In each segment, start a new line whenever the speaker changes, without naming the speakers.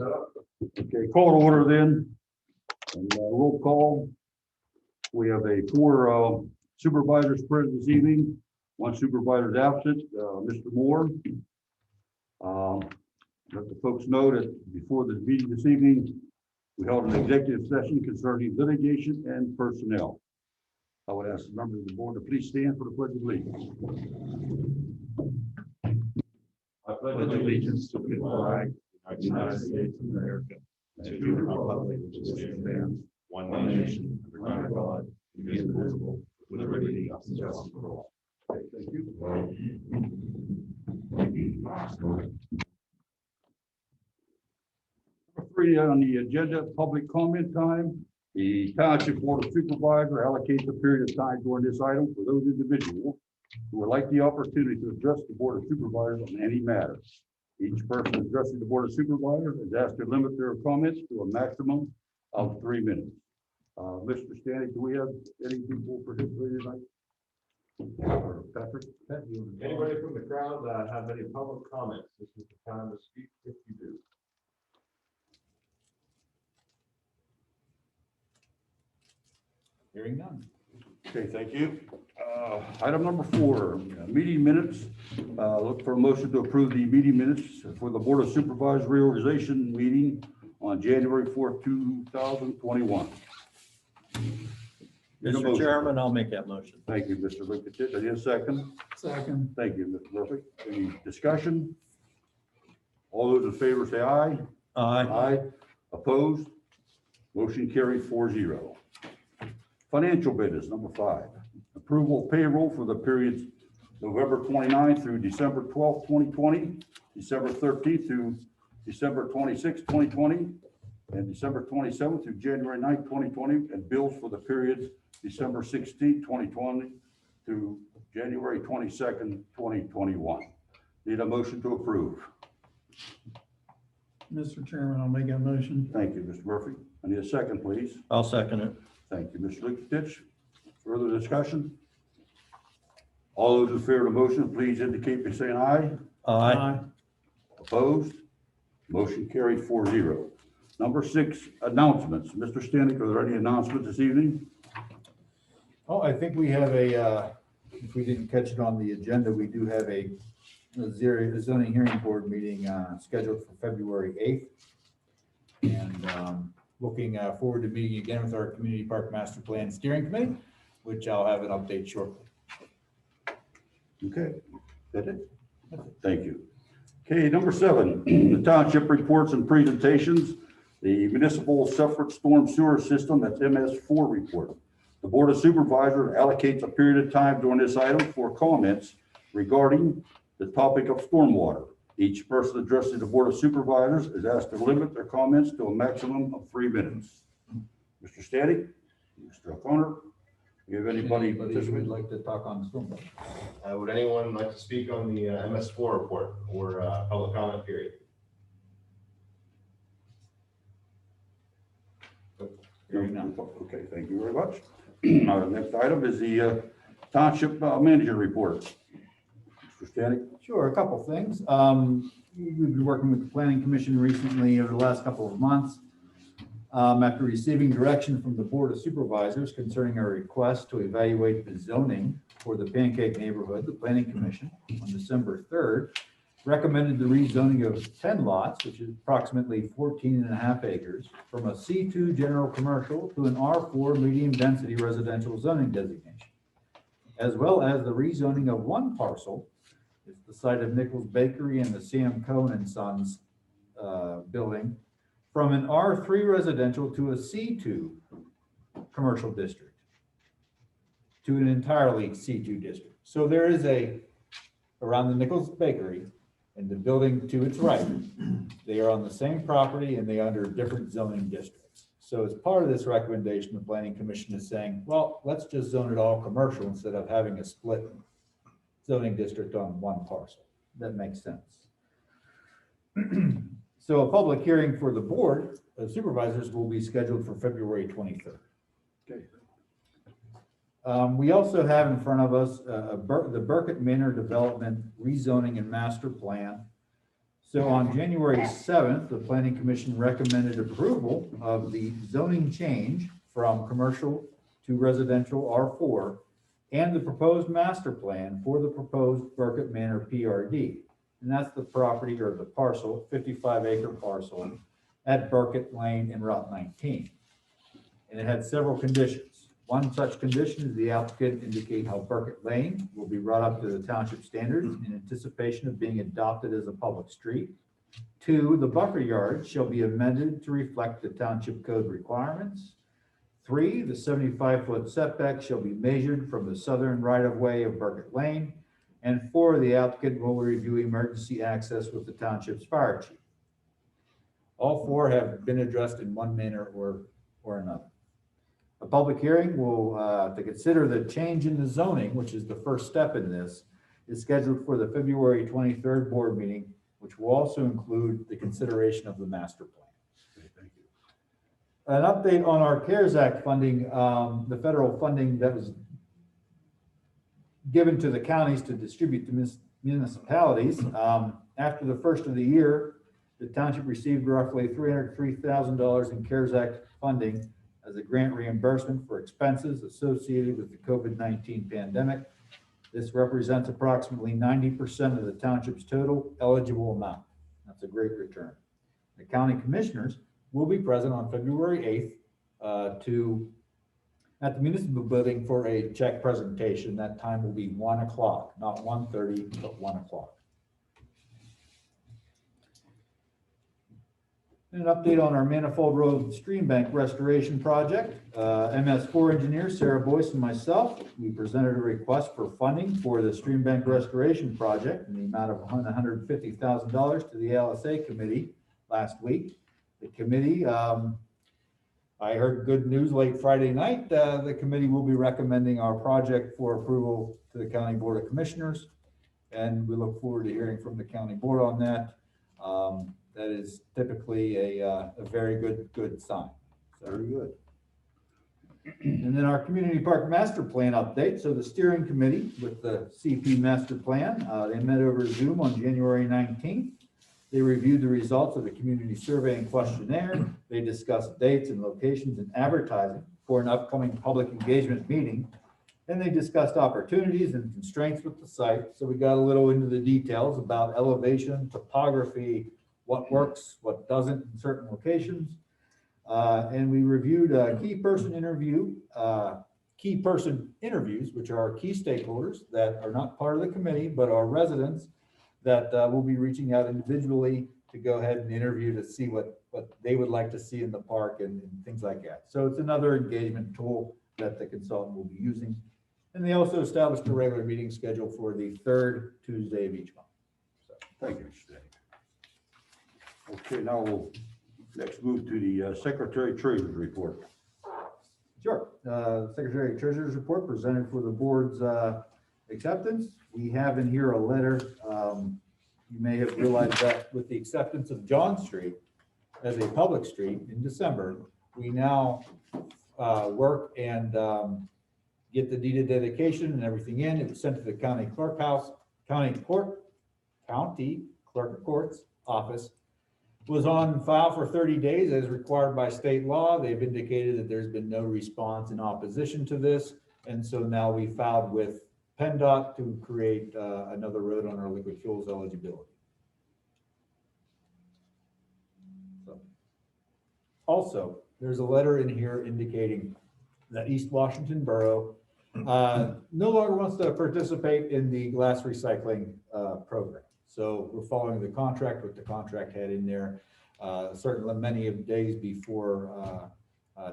Okay, call to order then. And roll call. We have four supervisors present this evening. One supervisor is absent, Mr. Moore. Let the folks know that before the meeting this evening, we held an executive session concerning litigation and personnel. I would ask the members of the board to please stand for the pledge of allegiance. I pledge allegiance to the flag of the United States of America and to the republic which stands one nation under God, indivisible, with liberty and justice for all. Okay, thank you. Number 3 on the agenda, public comment time. The Township Board of Supervisors allocates a period of time during this item for those individuals who would like the opportunity to address the Board of Supervisors on any matter. Each person addressing the Board of Supervisors is asked to limit their comments to a maximum of 3 minutes. Mr. Stanek, do we have any people participating tonight? Or Patrick?
Anybody from the crowd have any public comments? This is the time to speak if you do. Hearing none.
Okay, thank you. Item number 4, meeting minutes. Look for a motion to approve the meeting minutes for the Board of Supervisors reorganization meeting on January 4th, 2021.
Mr. Chairman, I'll make that motion.
Thank you, Mr. Burkett. I need a second.
Second.
Thank you, Mr. Murphy. Any discussion? All those in favor say aye.
Aye.
Aye. Opposed? Motion carried 4-0. Financial business, number 5. Approval of payroll for the periods November 29th through December 12th, 2020, December 13th through December 26th, 2020, and December 27th through January 9th, 2020, and bills for the periods December 16th, 2020 to January 22nd, 2021. Need a motion to approve.
Mr. Chairman, I'll make that motion.
Thank you, Mr. Murphy. I need a second, please.
I'll second it.
Thank you, Mr. Lukatich. Further discussion? All those in favor of the motion, please indicate by saying aye.
Aye.
Opposed? Motion carried 4-0. Number 6, announcements. Mr. Stanek, are there any announcements this evening?
Oh, I think we have if we didn't catch it on the agenda, we do have a zoning hearing board meeting scheduled for February 8th. And looking forward to meeting again with our Community Park Master Plan Steering Committee, which I'll have an update shortly.
Okay, that's it. Thank you. Okay, number 7, the township reports and presentations. The municipal Southport storm sewer system, that's MS4 report. The Board of Supervisors allocates a period of time during this item for comments regarding the topic of stormwater. Each person addressing the Board of Supervisors is asked to limit their comments to a maximum of 3 minutes. Mr. Stanek, Mr. O'Connor, you have anybody
who would like to talk on stormwater?
Would anyone like to speak on the MS4 report or public comment period?
Hearing none.
Okay, thank you very much. Our next item is the township manager report. Mr. Stanek.
Sure, a couple things. We've been working with the Planning Commission recently over the last couple of months. After receiving direction from the Board of Supervisors concerning our request to evaluate the zoning for the Pancake neighborhood, the Planning Commission on December 3rd recommended the rezoning of 10 lots, which is approximately 14.5 acres, from a C2 general commercial to an R4 medium density residential zoning designation, as well as the rezoning of 1 parcel. It's the site of Nichols Bakery and the Sam Cohn and Sons building, from an R3 residential to a C2 commercial district, to an entirely C2 district. So there is around the Nichols Bakery and the building to its right, they are on the same property and they are under different zoning districts. So as part of this recommendation, the Planning Commission is saying, well, let's just zone it all commercial instead of having a split zoning district on 1 parcel. That makes sense. So a public hearing for the Board of Supervisors will be scheduled for February 23rd.
Okay.
We also have in front of us the Burkett Manor Development Rezoning and Master Plan. So on January 7th, the Planning Commission recommended approval of the zoning change from commercial to residential R4 and the proposed master plan for the proposed Burkett Manor PRD. And that's the property or the parcel, 55-acre parcel at Burkett Lane and Route 19. And it had several conditions. One such condition is the applicant indicate how Burkett Lane will be brought up to the township standards in anticipation of being adopted as a public street. 2, the buffer yard shall be amended to reflect the township code requirements. 3, the 75-foot setback shall be measured from the southern right-of-way of Burkett Lane. And 4, the applicant will review emergency access with the township's fire chief. All 4 have been addressed in one manner or another. A public hearing will, to consider the change in the zoning, which is the first step in this, is scheduled for the February 23rd board meeting, which will also include the consideration of the master plan.
Okay, thank you.
An update on our CARES Act funding, the federal funding that was given to the counties to distribute to municipalities. After the first of the year, the township received roughly $303,000 in CARES Act funding as a grant reimbursement for expenses associated with the COVID-19 pandemic. This represents approximately 90% of the township's total eligible amount. That's a great return. The county commissioners will be present on February 8th at the municipal building for a check presentation. That time will be 1 o'clock, not 1:30, but 1 o'clock. An update on our Manifold Road Stream Bank Restoration Project. MS4 engineer Sarah Boyce and myself, we presented a request for funding for the Stream Bank Restoration Project in the amount of $150,000 to the LSA committee last week. The committee, I heard good news late Friday night. The committee will be recommending our project for approval to the County Board of Commissioners, and we look forward to hearing from the county board on that. That is typically a very good sign.
Very good.
And then our community park master plan update. So the steering committee with the CP master plan, they met over Zoom on January 19th. They reviewed the results of the community survey and questionnaire. They discussed dates and locations and advertising for an upcoming public engagement meeting. And they discussed opportunities and constraints with the site. So we got a little into the details about elevation, topography, what works, what doesn't in certain locations. And we reviewed key person interviews, which are key stakeholders that are not part of the committee, but are residents that will be reaching out individually to go ahead and interview to see what they would like to see in the park and things like that. So it's another engagement tool that the consultant will be using. And they also established a regular meeting schedule for the 3rd Tuesday of each month. So,
Thank you, Mr. Danny. Okay, now we'll next move to the Secretary Treasurer's report.
sure. Secretary Treasurer's report presented for the board's acceptance. We have in here a letter. You may have realized that with the acceptance of John Street as a public street in December, we now work and get the deed of dedication and everything in. It was sent to the county clerk house, county clerk of court's office. Was on file for 30 days as required by state law. They've indicated that there's been no response in opposition to this. And so now we filed with PennDOT to create another road on our liquid fuels eligibility. So, also, there's a letter in here indicating that East Washington Borough no longer wants to participate in the glass recycling program. So we're following the contract, what the contract had in there, certainly many of the days before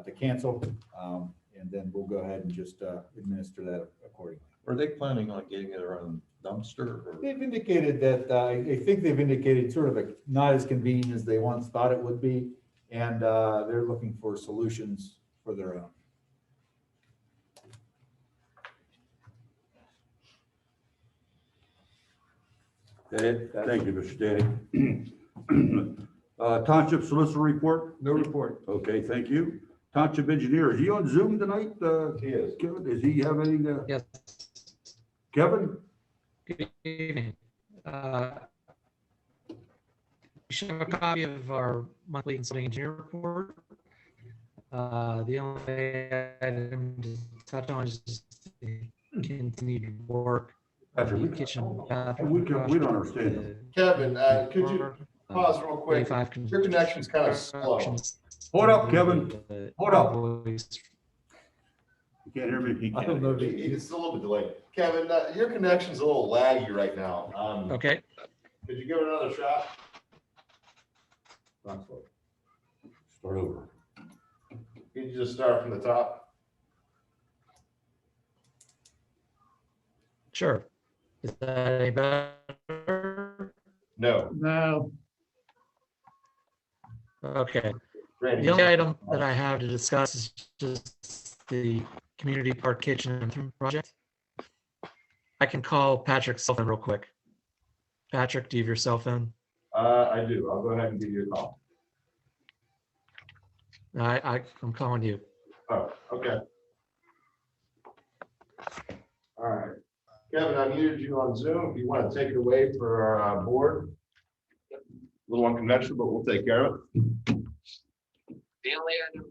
to cancel. And then we'll go ahead and just administer that accordingly.
Are they planning on getting their own dumpster? Or?
They've indicated that, I think they've indicated sort of not as convenient as they once thought it would be. And they're looking for solutions for their own.
That it? Thank you, Mr. Danny. Township Solicitor report?
No report.
Okay, thank you. Township Engineer, is he on Zoom tonight?
He is.
Kevin, does he have anything?
Yes.
Kevin?
Good evening. should have a copy of our monthly consulting engineer report. The only item to touch on is just the continued work of
Patrick,
the
we-
kitchen
we
bathroom.
don't understand.
Kevin, could you pause real quick? Your connection's kind of slow.
Hold up, Kevin. Hold up. You can't hear me? He
I don't know if he-
It's a little bit delayed. Kevin, your connection's a little laggy right now.
Okay,
Could you give it another shot?
Start over.
Can you just start from the top?
sure. Is that any better?
No.
No,
Okay.
Randy.
The only item that I have to discuss is just the community park kitchen and bathroom project. I can call Patrick's cell phone real quick. Patrick, do you have your cell phone?
I do. I'll go ahead and give you a call.
I'm calling you.
Oh, okay. All right. Kevin, I muted you on Zoom. If you want to take it away for our board. A little unconventional, but we'll take care of it.
The only item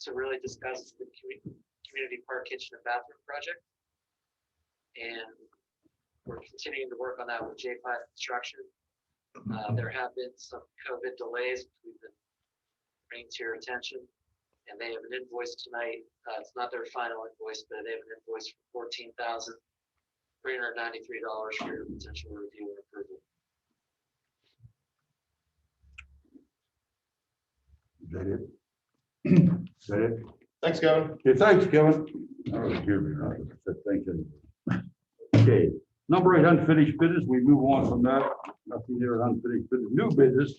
to really discuss is the community park kitchen and bathroom project. And we're continuing to work on that with J5 Construction. There have been some COVID delays, we've been bringing to your attention. And they have an invoice tonight. It's not their final invoice, but they have an invoice for $14,393 for your potential review and approval.
Is that it? Is that it?
Thanks, Kevin.
Okay, thanks, Kevin. I don't really hear me, right? I said thanks anyway. Okay, number 8, unfinished business. We move on from that. Nothing there, unfinished business. New business.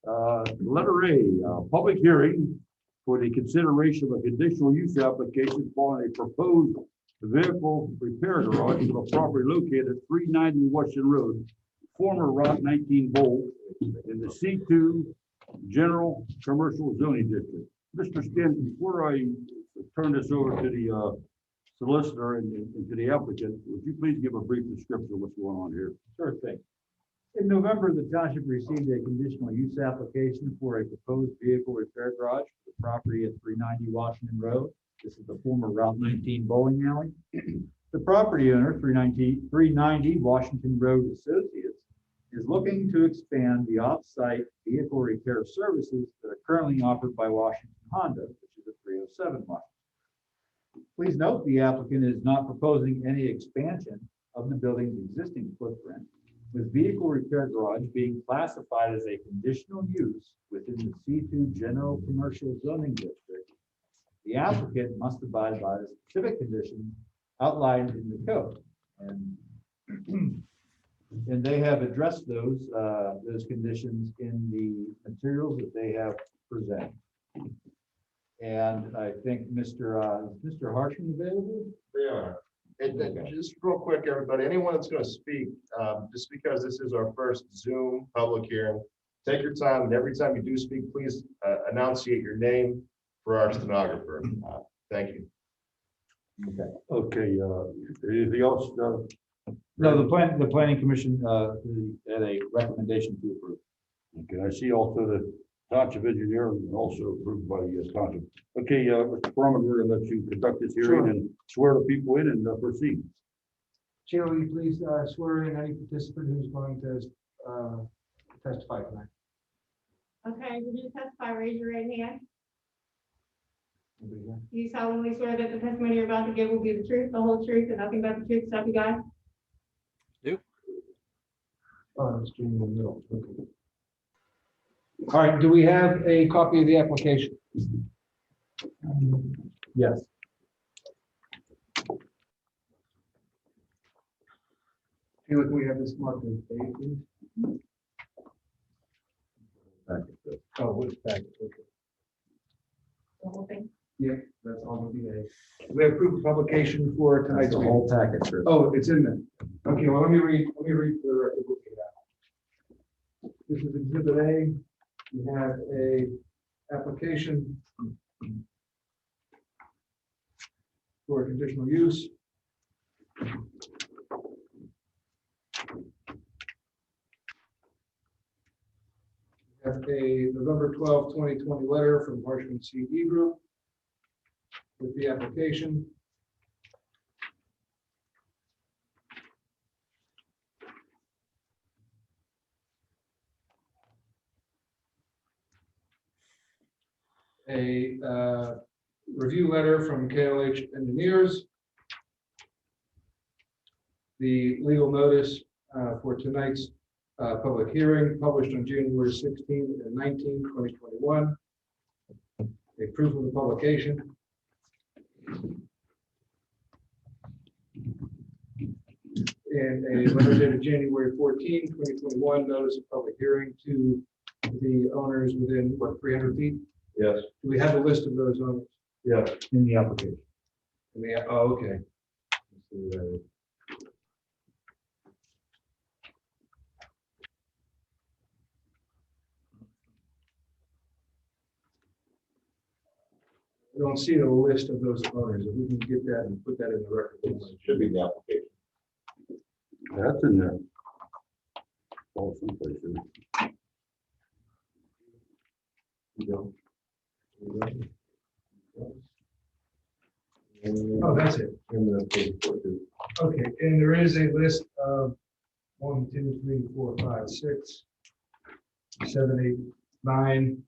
Letter A, public hearing for the consideration of a conditional use application for a proposed vehicle repair garage for the property located at 390 Washington Road, former Route 19 Bowl, in the C2 General Commercial Zoning District. Mr. Stanton, before I turn this over to the solicitor and to the applicant, would you please give a brief description of what's going on here?
Sure thing. In November, the township received a conditional use application for a proposed vehicle repair garage for the property at 390 Washington Road. This is the former Route 19 bowling alley. The property owner, 390 Washington Road Associates, is looking to expand the off-site vehicle repair services that are currently offered by Washington Honda, which is at 307 Washington. Please note, the applicant is not proposing any expansion of the building's existing footprint, with vehicle repair garage being classified as a conditional use within the C2 General Commercial Zoning District. The applicant must abide by the specific conditions outlined in the code. And they have addressed those conditions in the materials that they have presented. And I think Mr. Harshman available?
They are. And just real quick, everybody, anyone that's going to speak, just because this is our first Zoom public hearing, take your time, and every time you do speak, please enunciate your name for our stenographer. Thank you.
Okay, anything else?
No, the planning commission had a recommendation to approve.
Okay, I see also the township engineer and also approved by the township. Okay, Mr. Furman, we're gonna let you conduct this hearing and swear the people in and proceed.
Chair, will you please swear in any participant who's going to testify tonight?
Okay, would you testify, raise your right hand?
Anybody here?
Do you solemnly swear that the testimony you're about to give will be the truth, the whole truth, and nothing but the truth, so help you God?
Oh, it's in the middle. Okay. All right, do we have a copy of the application?
Yes.
Feel like we have this marked as A, please? Oh, what is back? Okay.
The whole thing?
Yeah, that's all of the A. We have proof of publication for tonight's
The
meeting.
whole package. Chris.
Oh, it's in there. Okay, well, let me read the record book we have. This is exhibit A. We have a application for a conditional use. Have a November 12, 2020 letter from Harshman CE Group with the application. A review letter from KLH Engineers. The legal notice for tonight's public hearing published on January 16 and 19, 2021. A proof of the publication. And a letter dated January 14, 2021, notice of public hearing to the owners within, what, 300 feet?
Yes.
Do we have a list of those owners?
Yes.
In the application.
Oh, okay. Let's see what that is. I don't see the list of those owners. If we can get that and put that in the record.
Should be in the application.
That's in there. Oh, someplace in there.
Oh, that's it. Okay, and there is a list of 1, 2, 3, 4, 5, 6, 7, 8, 9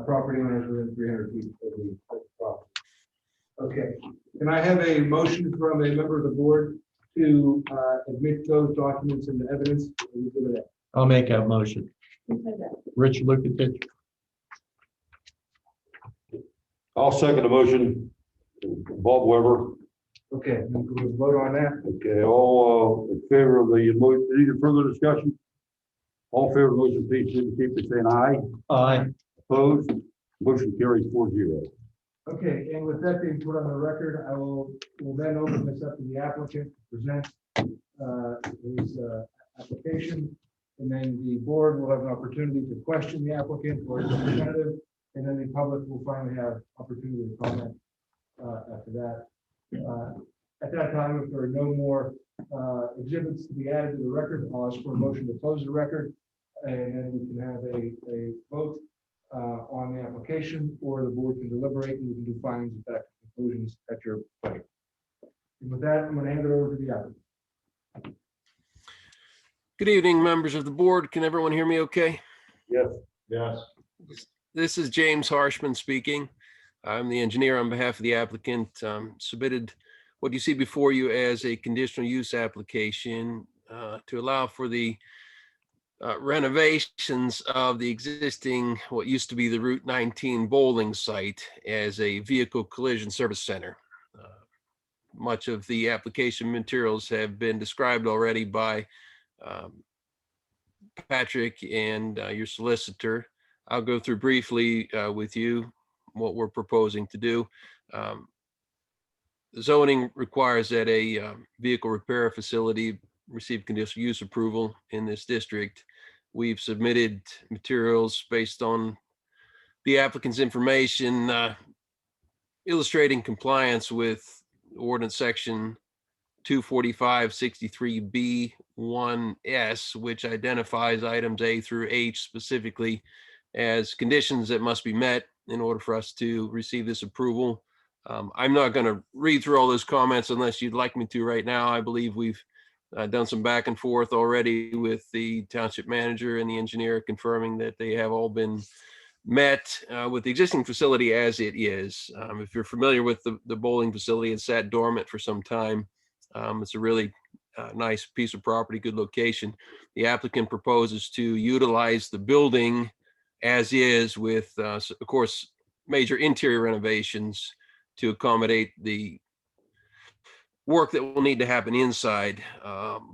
property owners within 300 feet of the property. Okay, can I have a motion from a member of the board to admit those documents into evidence?
I'll make that motion.
Who said that?
Rich, look at this.
I'll second the motion. Bob Weber.
Okay, we'll vote on that.
Okay, all in favor of the motion, any further discussion? All in favor of the motion, please indicate by saying aye.
Aye.
Opposed? Motion carries 4-0.
Okay, and with that being put on the record, I will then open this up to the applicant to present his application. And then the board will have an opportunity to question the applicant or his representative. And then the public will finally have opportunity to comment after that. At that time, if there are no more exhibits to be added to the record, I'll ask for a motion to close the record. And then we can have a vote on the application, or the board can deliberate and we can do findings and back conclusions at your point. And with that, I'm going to hand it over to the applicant.
Good evening, members of the board. Can everyone hear me okay?
Yes.
Yes.
This is James Harshman speaking. I'm the engineer on behalf of the applicant. Submitted what you see before you as a conditional use application to allow for the renovations of the existing, what used to be the Route 19 bowling site as a vehicle collision service center. Much of the application materials have been described already by Patrick and your solicitor. I'll go through briefly with you what we're proposing to do. Zoning requires that a vehicle repair facility receive conditional use approval in this district. We've submitted materials based on the applicant's information illustrating compliance with ordinance section 245-63B1S, which identifies items A through H specifically as conditions that must be met in order for us to receive this approval. I'm not going to read through all those comments unless you'd like me to right now. I believe we've done some back and forth already with the township manager and the engineer confirming that they have all been met with the existing facility as it is. If you're familiar with the bowling facility, it's sat dormant for some time. It's a really nice piece of property, good location. The applicant proposes to utilize the building as is with, of course, major interior renovations to accommodate the work that will need to happen inside.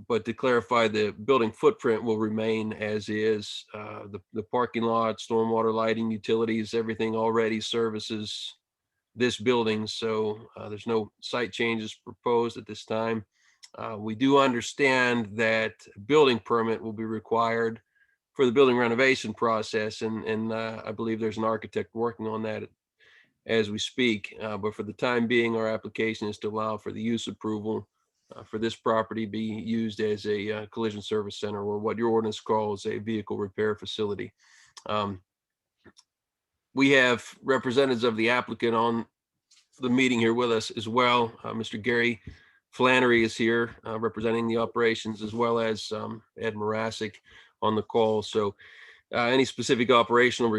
But to clarify, the building footprint will remain as is. The parking lot, stormwater lighting, utilities, everything already services this building. So there's no site changes proposed at this time. We do understand that a building permit will be required for the building renovation process. And I believe there's an architect working on that as we speak. But for the time being, our application is to allow for the use approval for this property be used as a collision service center, or what your ordinance calls a vehicle repair facility. We have representatives of the applicant on the meeting here with us as well. Mr. Gary Flannery is here representing the operations, as well as Ed Marasic on the call. So any specific operational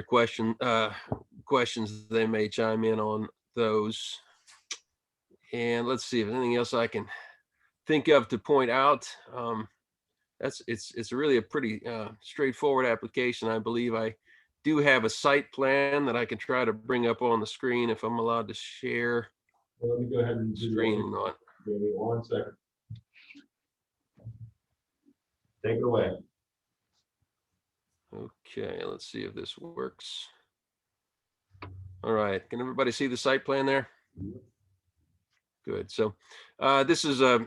questions, they may chime in on those. And let's see if there's anything else I can think of to point out. It's really a pretty straightforward application. I believe I do have a site plan that I can try to bring up on the screen if I'm allowed to share
Let me go ahead and do
screen or not.
Give me 1 second. Take it away.
Okay, let's see if this works. All right, can everybody see the site plan there? Good. So this is a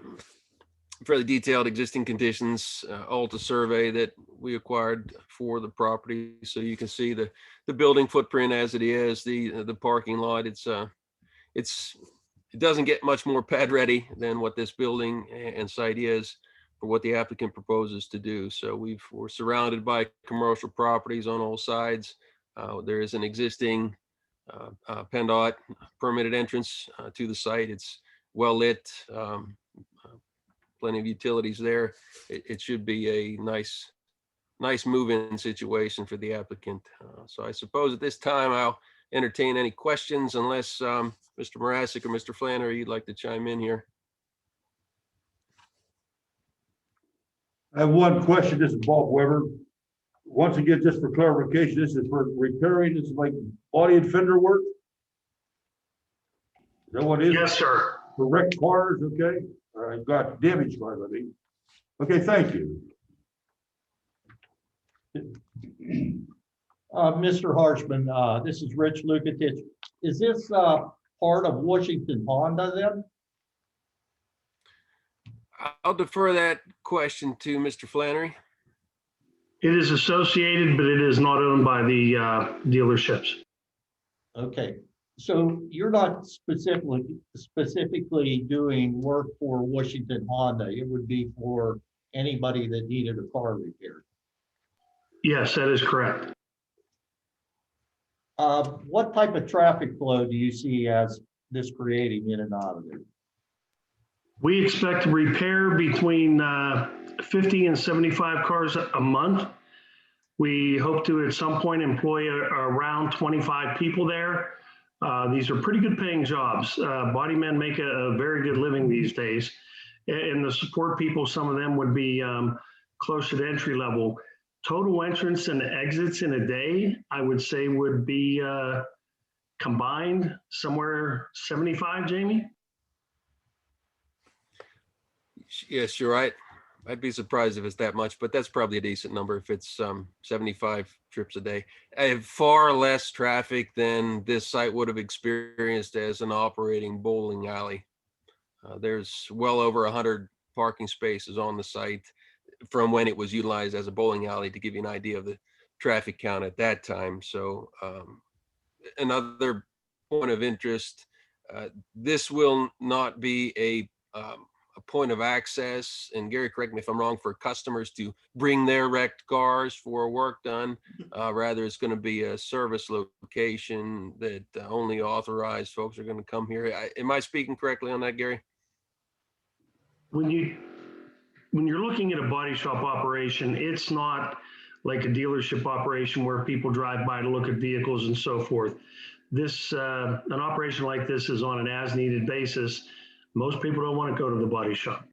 fairly detailed existing conditions Alta survey that we acquired for the property. So you can see the building footprint as it is, the parking lot. It doesn't get much more pad ready than what this building and site is for what the applicant proposes to do. So we're surrounded by commercial properties on all sides. There is an existing PennDOT permitted entrance to the site. It's well lit, plenty of utilities there. It should be a nice move-in situation for the applicant. So I suppose at this time I'll entertain any questions, unless Mr. Marasic or Mr. Flannery, you'd like to chime in here.
I have one question. This is Bob Weber. Once again, just for clarification, this is for repairing, this is like body and fender work? Is that what it is?
Yes, sir.
For wrecked cars, okay? I've got damaged cars, I mean. Okay, thank you.
Mr. Harshman, this is Rich Lukatich. Is this part of Washington Honda then?
I'll defer that question to Mr. Flannery.
It is associated, but it is not owned by the dealerships.
Okay, so you're not specifically doing work for Washington Honda. It would be for anybody that needed a car repaired.
Yes, that is correct.
What type of traffic flow do you see as this creating in and out of there?
We expect to repair between 50 and 75 cars a month. We hope to at some point employ around 25 people there. These are pretty good paying jobs. Body men make a very good living these days. And the support people, some of them would be closer to entry level. Total entrance and exits in a day, I would say would be combined somewhere 75, Jamie?
Yes, you're right. I'd be surprised if it's that much, but that's probably a decent number if it's 75 trips a day. I have far less traffic than this site would have experienced as an operating bowling alley. There's well over 100 parking spaces on the site from when it was utilized as a bowling alley, to give you an idea of the traffic count at that time. So another point of interest, this will not be a point of access, and Gary, correct me if I'm wrong, for customers to bring their wrecked cars for work done. Rather, it's going to be a service location that only authorized folks are going to come here. Am I speaking correctly on that, Gary?
When you're looking at a body shop operation, it's not like a dealership operation where people drive by to look at vehicles and so forth. This, an operation like this is on an as-needed basis. Most people don't want to go to the body shop.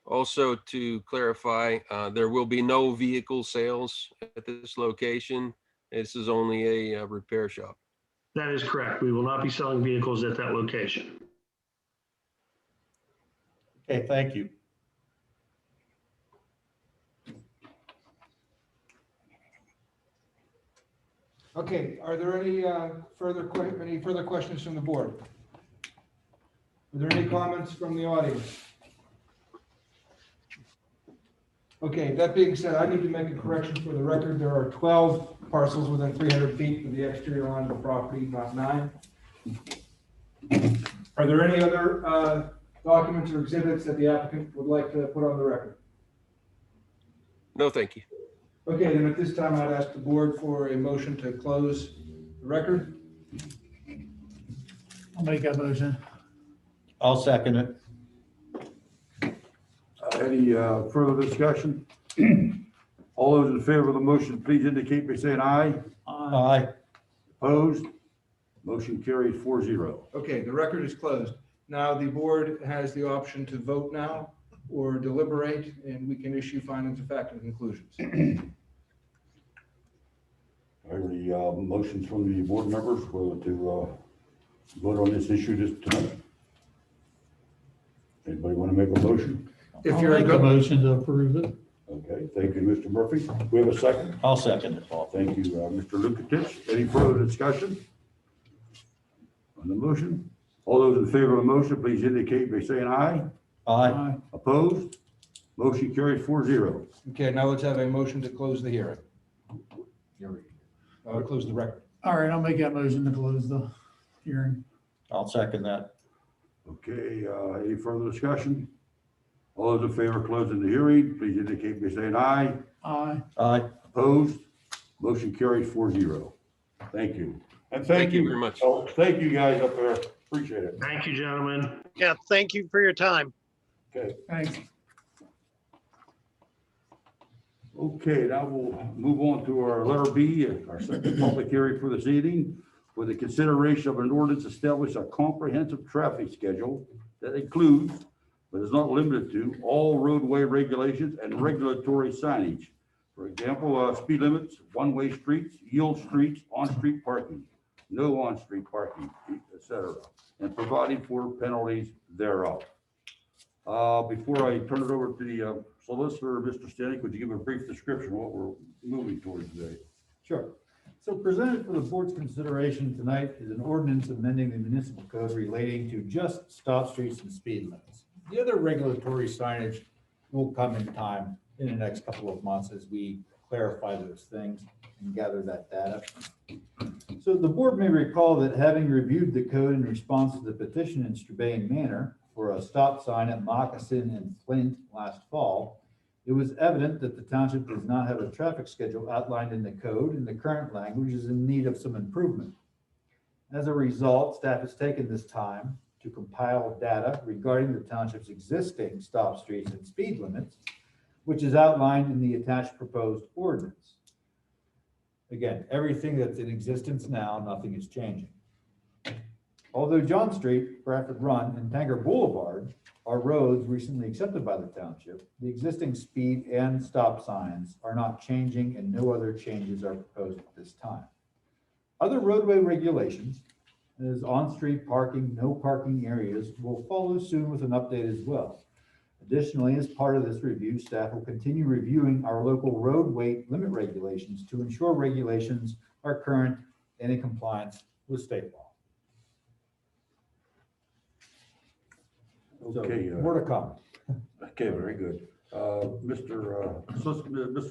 Also, to clarify, there will be no vehicle sales at this location. This is only a repair shop.
That is correct. We will not be selling vehicles at that location.
Okay, thank you.
Okay, are there any further questions from the board? Are there any comments from the audience? Okay, that being said, I need to make a correction for the record. There are 12 parcels within 300 feet of the exterior line of the property, not 9. Are there any other documents or exhibits that the applicant would like to put on the record?
No, thank you.
Okay, then at this time, I'd ask the board for a motion to close the record.
I'll make that motion.
I'll second it.
Any further discussion? All those in favor of the motion, please indicate by saying aye.
Aye.
Opposed? Motion carries 4-0.
Okay, the record is closed. Now, the board has the option to vote now or deliberate, and we can issue findings of fact and conclusions.
Are there any motions from the board members whether to vote on this issue this tonight? Anybody want to make a motion?
If
I'll
you're a
make a
good,
motion to approve it.
Okay, thank you, Mr. Murphy. We have a second.
I'll second it, Paul.
Thank you, Mr. Lukatich. Any further discussion on the motion? All those in favor of the motion, please indicate by saying aye.
Aye.
Opposed? Motion carries 4-0.
okay, now let's have a motion to close the hearing. Close the record.
All right, I'll make that motion to close the hearing.
I'll second that.
Okay, any further discussion? All those in favor of closing the hearing, please indicate by saying aye.
Aye.
Aye.
Opposed? Motion carries 4-0. Thank you. And
Thank you very much.
Oh, thank you guys up there. Appreciate it.
Thank you, gentlemen.
Yeah, thank you for your time.
Okay.
Thanks.
Okay, now we'll move on to our letter B, our second public hearing for this evening, with the consideration of an ordinance establish a comprehensive traffic schedule that includes, but is not limited to, all roadway regulations and regulatory signage. For example, speed limits, one-way streets, yield streets, on-street parking, no on-street parking, etc., and providing for penalties thereof. Before I turn it over to the solicitor, Mr. Stanek, would you give a brief description of what we're moving towards today?
Sure. So presented for the board's consideration tonight is an ordinance amending the municipal code relating to just stop streets and speed limits. The other regulatory signage will come in time in the next couple of months as we clarify those things and gather that data. So the board may recall that having reviewed the code in response to the petition in Strabane Manor for a stop sign at Moccasin and Flint last fall, it was evident that the township does not have a traffic schedule outlined in the code, and the current language is in need of some improvement. As a result, staff has taken this time to compile data regarding the township's existing stop streets and speed limits, which is outlined in the attached proposed ordinance. Again, everything that's in existence now, nothing is changing. Although John Street, Bradford Run, and Tanger Boulevard are roads recently accepted by the township, the existing speed and stop signs are not changing and no other changes are proposed at this time. Other roadway regulations, as on-street parking, no parking areas, will follow soon with an update as well. Additionally, as part of this review, staff will continue reviewing our local road weight limit regulations to ensure regulations are current and in compliance with state law.
Okay.
So, more to come.
Okay, very good. Mr.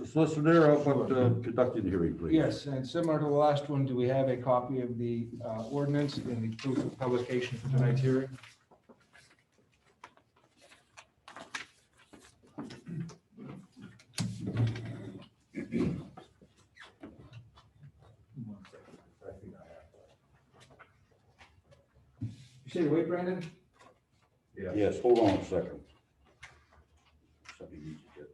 Solicitor, how about conducting the hearing, please?
Yes, and similar to the last one, do we have a copy of the ordinance and the proof of publication for tonight's hearing? You say wait, Brandon?
Yes, hold on a second. Something needs to get-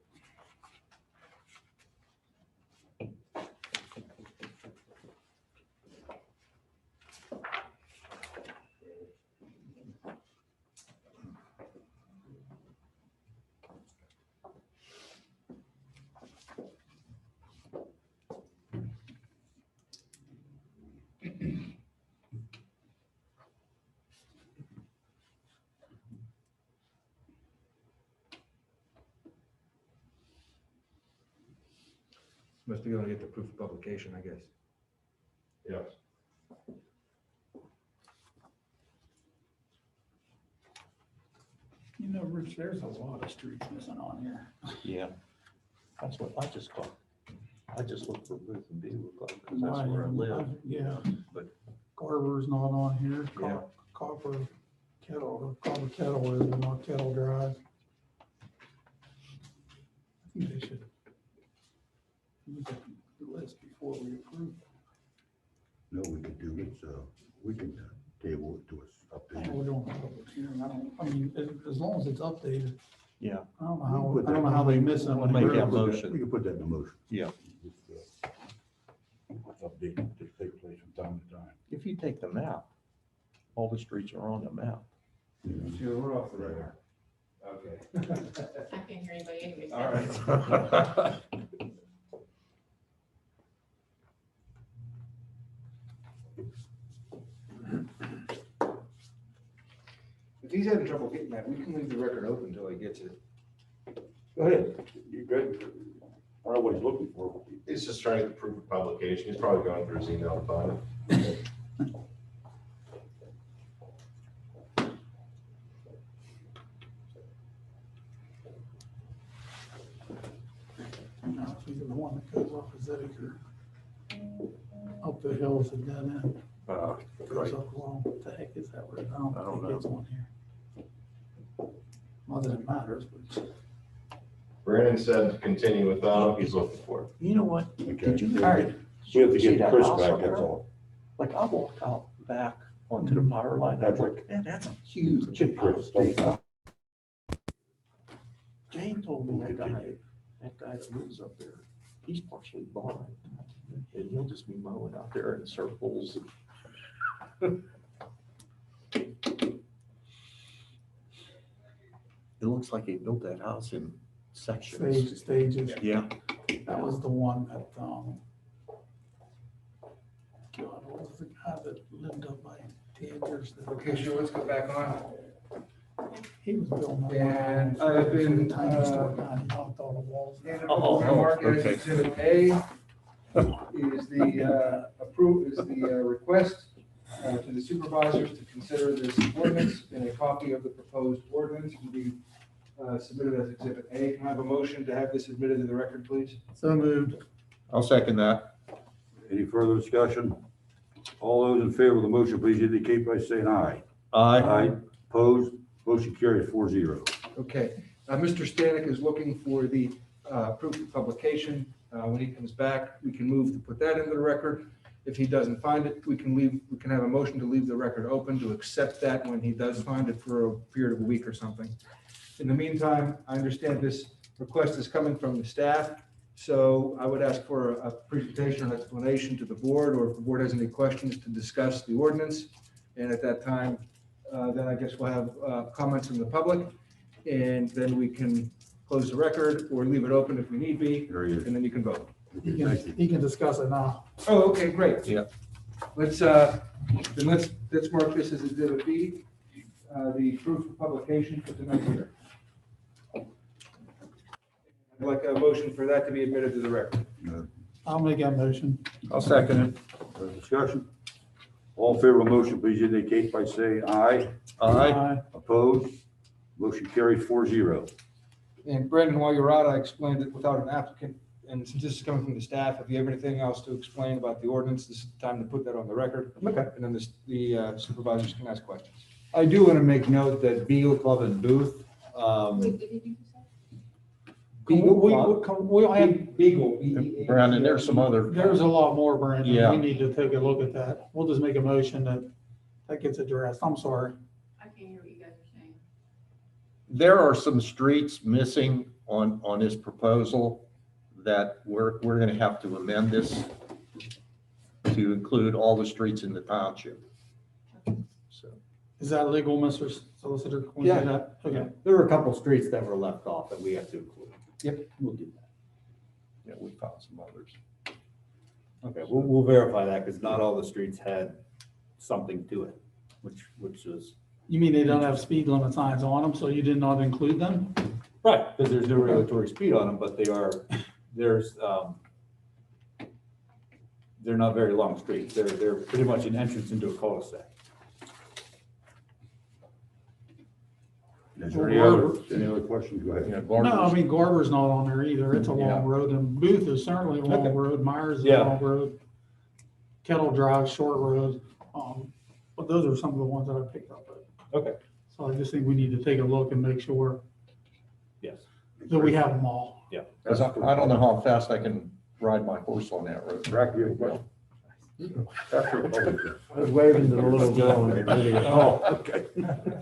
Must be able to get the proof of publication, I guess.
Yes.
You know, Rich, there's a lot of streets missing on here.
Yeah. That's what I just called. I just looked for Ruth and B because that's where I live.
Yeah,
But
Carver's not on here.
Yeah.
Copper Kettle is not Kettle Drive. I think they should. look at the list before we approve.
No, we could do it, so we can table it to us.
We're doing a public hearing. I mean, as long as it's updated.
Yeah.
I don't know how they miss them.
We'll make that motion.
We can put that in the motion.
Yeah.
Update to take place from time to time.
If you take the map, all the streets are on the map.
Sure, we're off the radar. Okay.
I can't hear anybody anyway.
All right. If he's having trouble getting that, we can leave the record open until he gets it.
Go ahead. You good? I don't know what he's looking for.
He's just trying to prove a publication. He's probably going through his email to find it.
No, it's either the one that goes off of Zedek or up the hills and dead end. Goes up along, what the heck is that road? I don't think it's on here. Not that it matters, but
Brandon said to continue without him. He's looking for it.
You know what?
Okay.
Did you?
All right. We have to
see
get
that
Chris
house
back,
up
that's
there?
all.
Like I walked out back onto the power line. I was like, man, that's a huge house. Jane told me that guy that lives up there, he's partially blind. And he'll just be mowing out there in circles. It looks like he built that house in sections.
stages.
Yeah.
That was the one that, God, what was the guy that lived up by Tanger's?
Okay, sure, let's go back on.
He was building. that
And
one.
I've been,
Tiny store guy, he knocked all the walls down.
Oh,
Mark as
okay.
Exhibit A is the request to the supervisors to consider this ordinance, and a copy of the proposed ordinance will be submitted as Exhibit A. Can I have a motion to have this admitted to the record, please?
So moved.
I'll second that.
Any further discussion? All those in favor of the motion, please indicate by saying aye.
Aye.
Opposed? Motion carries 4-0.
Okay, Mr. Stanek is looking for the proof of publication. When he comes back, we can move to put that into the record. If he doesn't find it, we can have a motion to leave the record open to accept that when he does find it for a period of a week or something. In the meantime, I understand this request is coming from the staff, so I would ask for a presentation or explanation to the board, or if the board has any questions to discuss the ordinance. And at that time, then I guess we'll have comments from the public, and then we can close the record or leave it open if we need be,
There he is.
and then you can vote.
He can discuss it now.
Oh, okay, great.
Yeah.
Let's mark this as Exhibit B, the proof of publication for tonight's hearing. I'd like a motion for that to be admitted to the record.
I'll make that motion.
I'll second it.
Further discussion? All in favor of the motion, please indicate by saying aye.
Aye.
Opposed? Motion carries 4-0.
And Brandon, while you're out, I explained it without an applicant, and since this is coming from the staff, if you have anything else to explain about the ordinance, this is the time to put that on the record.
Okay.
And then the supervisors can ask questions.
I do want to make note that Beagle Club and Booth,
We'll have,
Beagle.
Brandon, there's some other.
there's a lot more, Brandon.
Yeah.
We need to take a look at that. We'll just make a motion that gets addressed. I'm sorry.
I can't hear what you guys are saying.
There are some streets missing on this proposal that we're going to have to amend this to include all the streets in the township. So,
Is that legal, Mr. Solicitor? Can we do
Yeah.
that? Okay.
there were a couple streets that were left off that we have to include.
Yep.
We'll do that.
yeah, we found some others.
Okay, we'll verify that because not all the streets had something to it, which was.
You mean they don't have speed limit signs on them, so you did not include them?
Right, because there's no regulatory speed on them, but they're not very long streets. They're pretty much an entrance into a cul-de-sac.
Is there any other questions? Go ahead.
Yeah,
No, I
Barber's-
mean, Garber's not on there either. It's a long
Yeah.
road, and Booth is certainly a long
Okay.
road. Myers is a
Yeah.
long road. Kettle Drive, short road. But those are some of the ones that I picked up.
Okay.
So I just think we need to take a look and make sure
Yes.
that we have them all.
Because I don't know how fast I can ride my horse on that road.
Track you, well. After the public.
I was waving to the little girl in the video.
Oh, okay.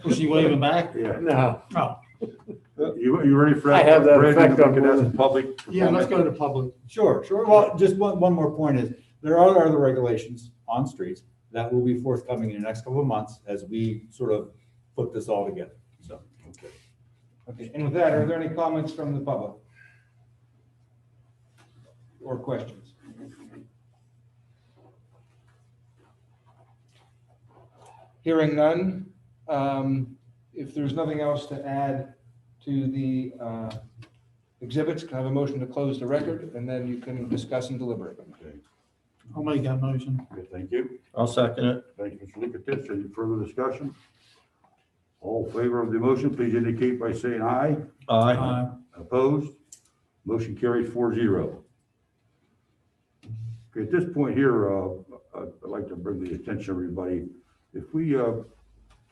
Was she waving back?
Yeah.
No.
Oh,
You ready for that?
I have that
Brandon,
effect on
we can have
women.
some public.
yeah, let's go to public.
Sure, sure. Well, just one more point is, there are other regulations on streets that will be forthcoming in the next couple of months as we sort of put this all together, so.
Okay, and with that, are there any comments from the public? Or questions? Hearing none, if there's nothing else to add to the exhibits, can I have a motion to close the record, and then you can discuss and deliberate.
Okay,
I'll make that motion.
good, thank you.
I'll second it.
Thank you, Mr. Lukatich. Any further discussion? All in favor of the motion, please indicate by saying aye.
Aye.
Opposed? Motion carries 4-0. Okay, at this point here, I'd like to bring the attention of everybody. If we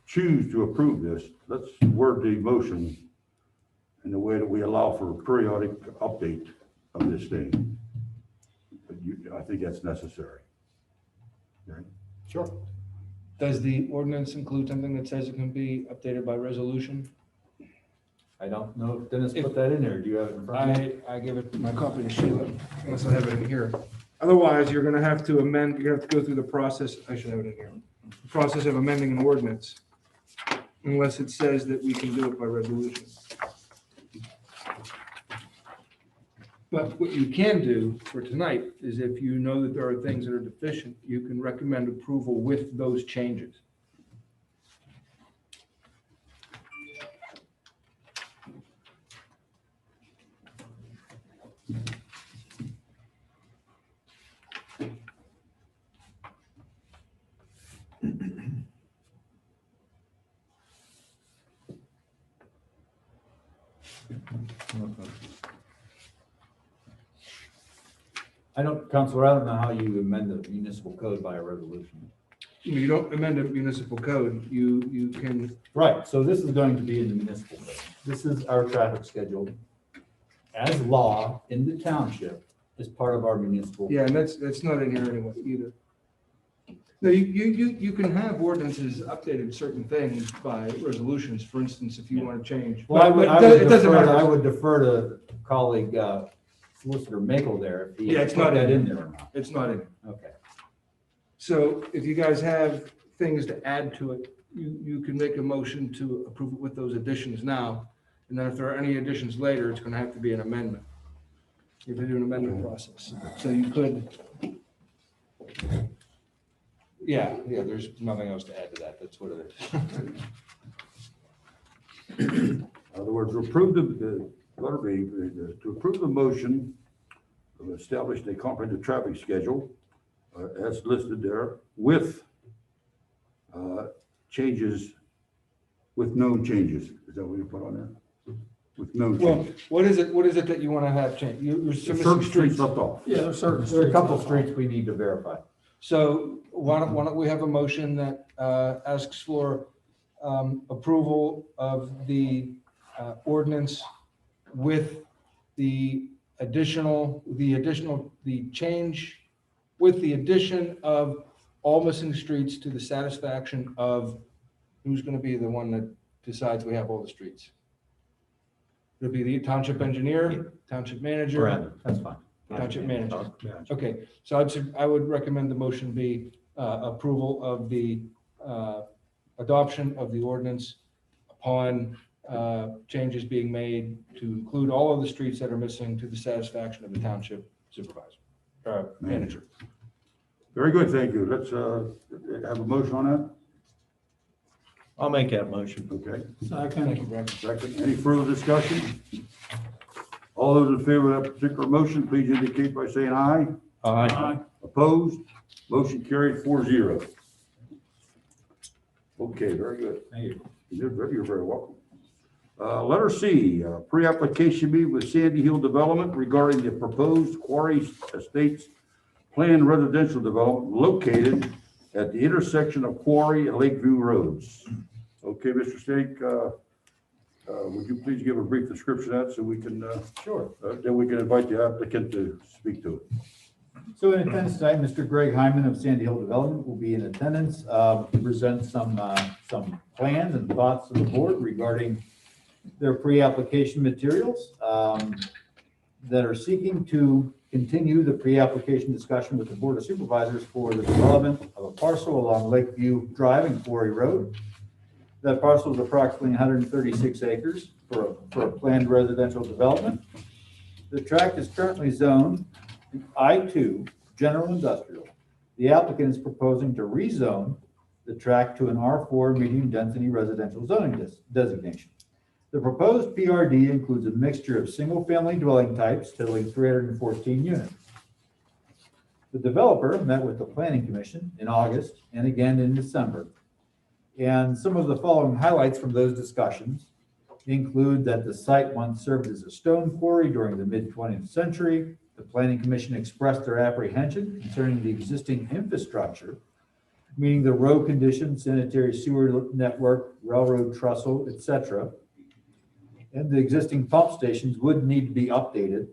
choose to approve this, let's word the motion in the way that we allow for a periodic update of this thing. But I think that's necessary. Okay?
Sure.
Does the ordinance include something that says it can be updated by resolution?
I don't know if Dennis put that in there. Do you have it in front of you?
I give it my copy to Sheila, unless I have it in here. Otherwise, you're gonna have to amend, you're gonna have to go through the process, I should have it in here. The process of amending an ordinance, unless it says that we can do it by resolution. But what you can do for tonight is if you know that there are things that are deficient, you can recommend approval with those changes.
Counselor, I don't know how you amend the municipal code by a resolution.
You don't amend a municipal code, you can,
Right, so this is going to be in the municipal code. This is our traffic schedule as law in the township as part of our municipal.
yeah, and that's not in here anyway either. No, you can have ordinances updated certain things by resolutions, for instance, if you want to change.
Well,
But
I
it doesn't matter.
would defer to colleague Solicitor Makel there if he
Yeah, it's
put
not
that
in
in there or not.
It's not in.
Okay.
So if you guys have things to add to it, you can make a motion to approve it with those additions now. And then if there are any additions later, it's gonna have to be an amendment. You have to do an amendment process. So you could. Yeah, there's nothing else to add to that. That's what it is.
In other words, to approve the letter B, to approve the motion of establishing a comprehensive traffic schedule as listed there with changes, with known changes. Is that what you put on there? With known
Well,
changes.
what is it that you want to have changed? You're some
Certain
missing
streets
streets.
left off.
Yeah, there's certain.
There are a couple streets we need to verify.
So why don't we have a motion that asks for approval of the ordinance with the change, with the addition of all missing streets to the satisfaction of who's going to be the one that decides we have all the streets? It'll be the township engineer, township manager,
Brandon, that's fine.
township manager. Okay, so I would recommend the motion be approval of the adoption of the ordinance upon changes being made to include all of the streets that are missing to the satisfaction of the township supervisor, manager.
Very good, thank you. Let's have a motion on that.
I'll make that motion.
Okay,
Thank
Second.
you, Brad.
second. Any further discussion? All those in favor of that particular motion, please indicate by saying aye.
Aye.
Opposed? Motion carried 4-0. Okay, very good.
Thank you.
You're very welcome. Letter C, pre-application meeting with Sandy Hill Development regarding the proposed Quarry Estates planned residential development located at the intersection of Quarry and Lakeview Roads. Okay, Mr. Stake, Would you please give a brief description of that so we can,
Sure.
then we can invite the applicant to speak to it?
So in attendance tonight, Mr. Greg Hyman of Sandy Hill Development will be in attendance to present some plans and thoughts to the board regarding their pre-application materials that are seeking to continue the pre-application discussion with the Board of Supervisors for the development of a parcel along Lakeview Drive and Quarry Road. That parcel is approximately 136 acres for a planned residential development. The tract is currently zoned I-2 General Industrial. The applicant is proposing to rezone the tract to an R4 medium density residential zoning designation. The proposed PRD includes a mixture of single-family dwelling types totaling 314 units. The developer met with the Planning Commission in August and again in December. And some of the following highlights from those discussions include that the site once served as a stone quarry during the mid-20th century. The Planning Commission expressed their apprehension concerning the existing infrastructure, meaning the road condition, sanitary sewer network, railroad trestle, etc. And the existing pump stations would need to be updated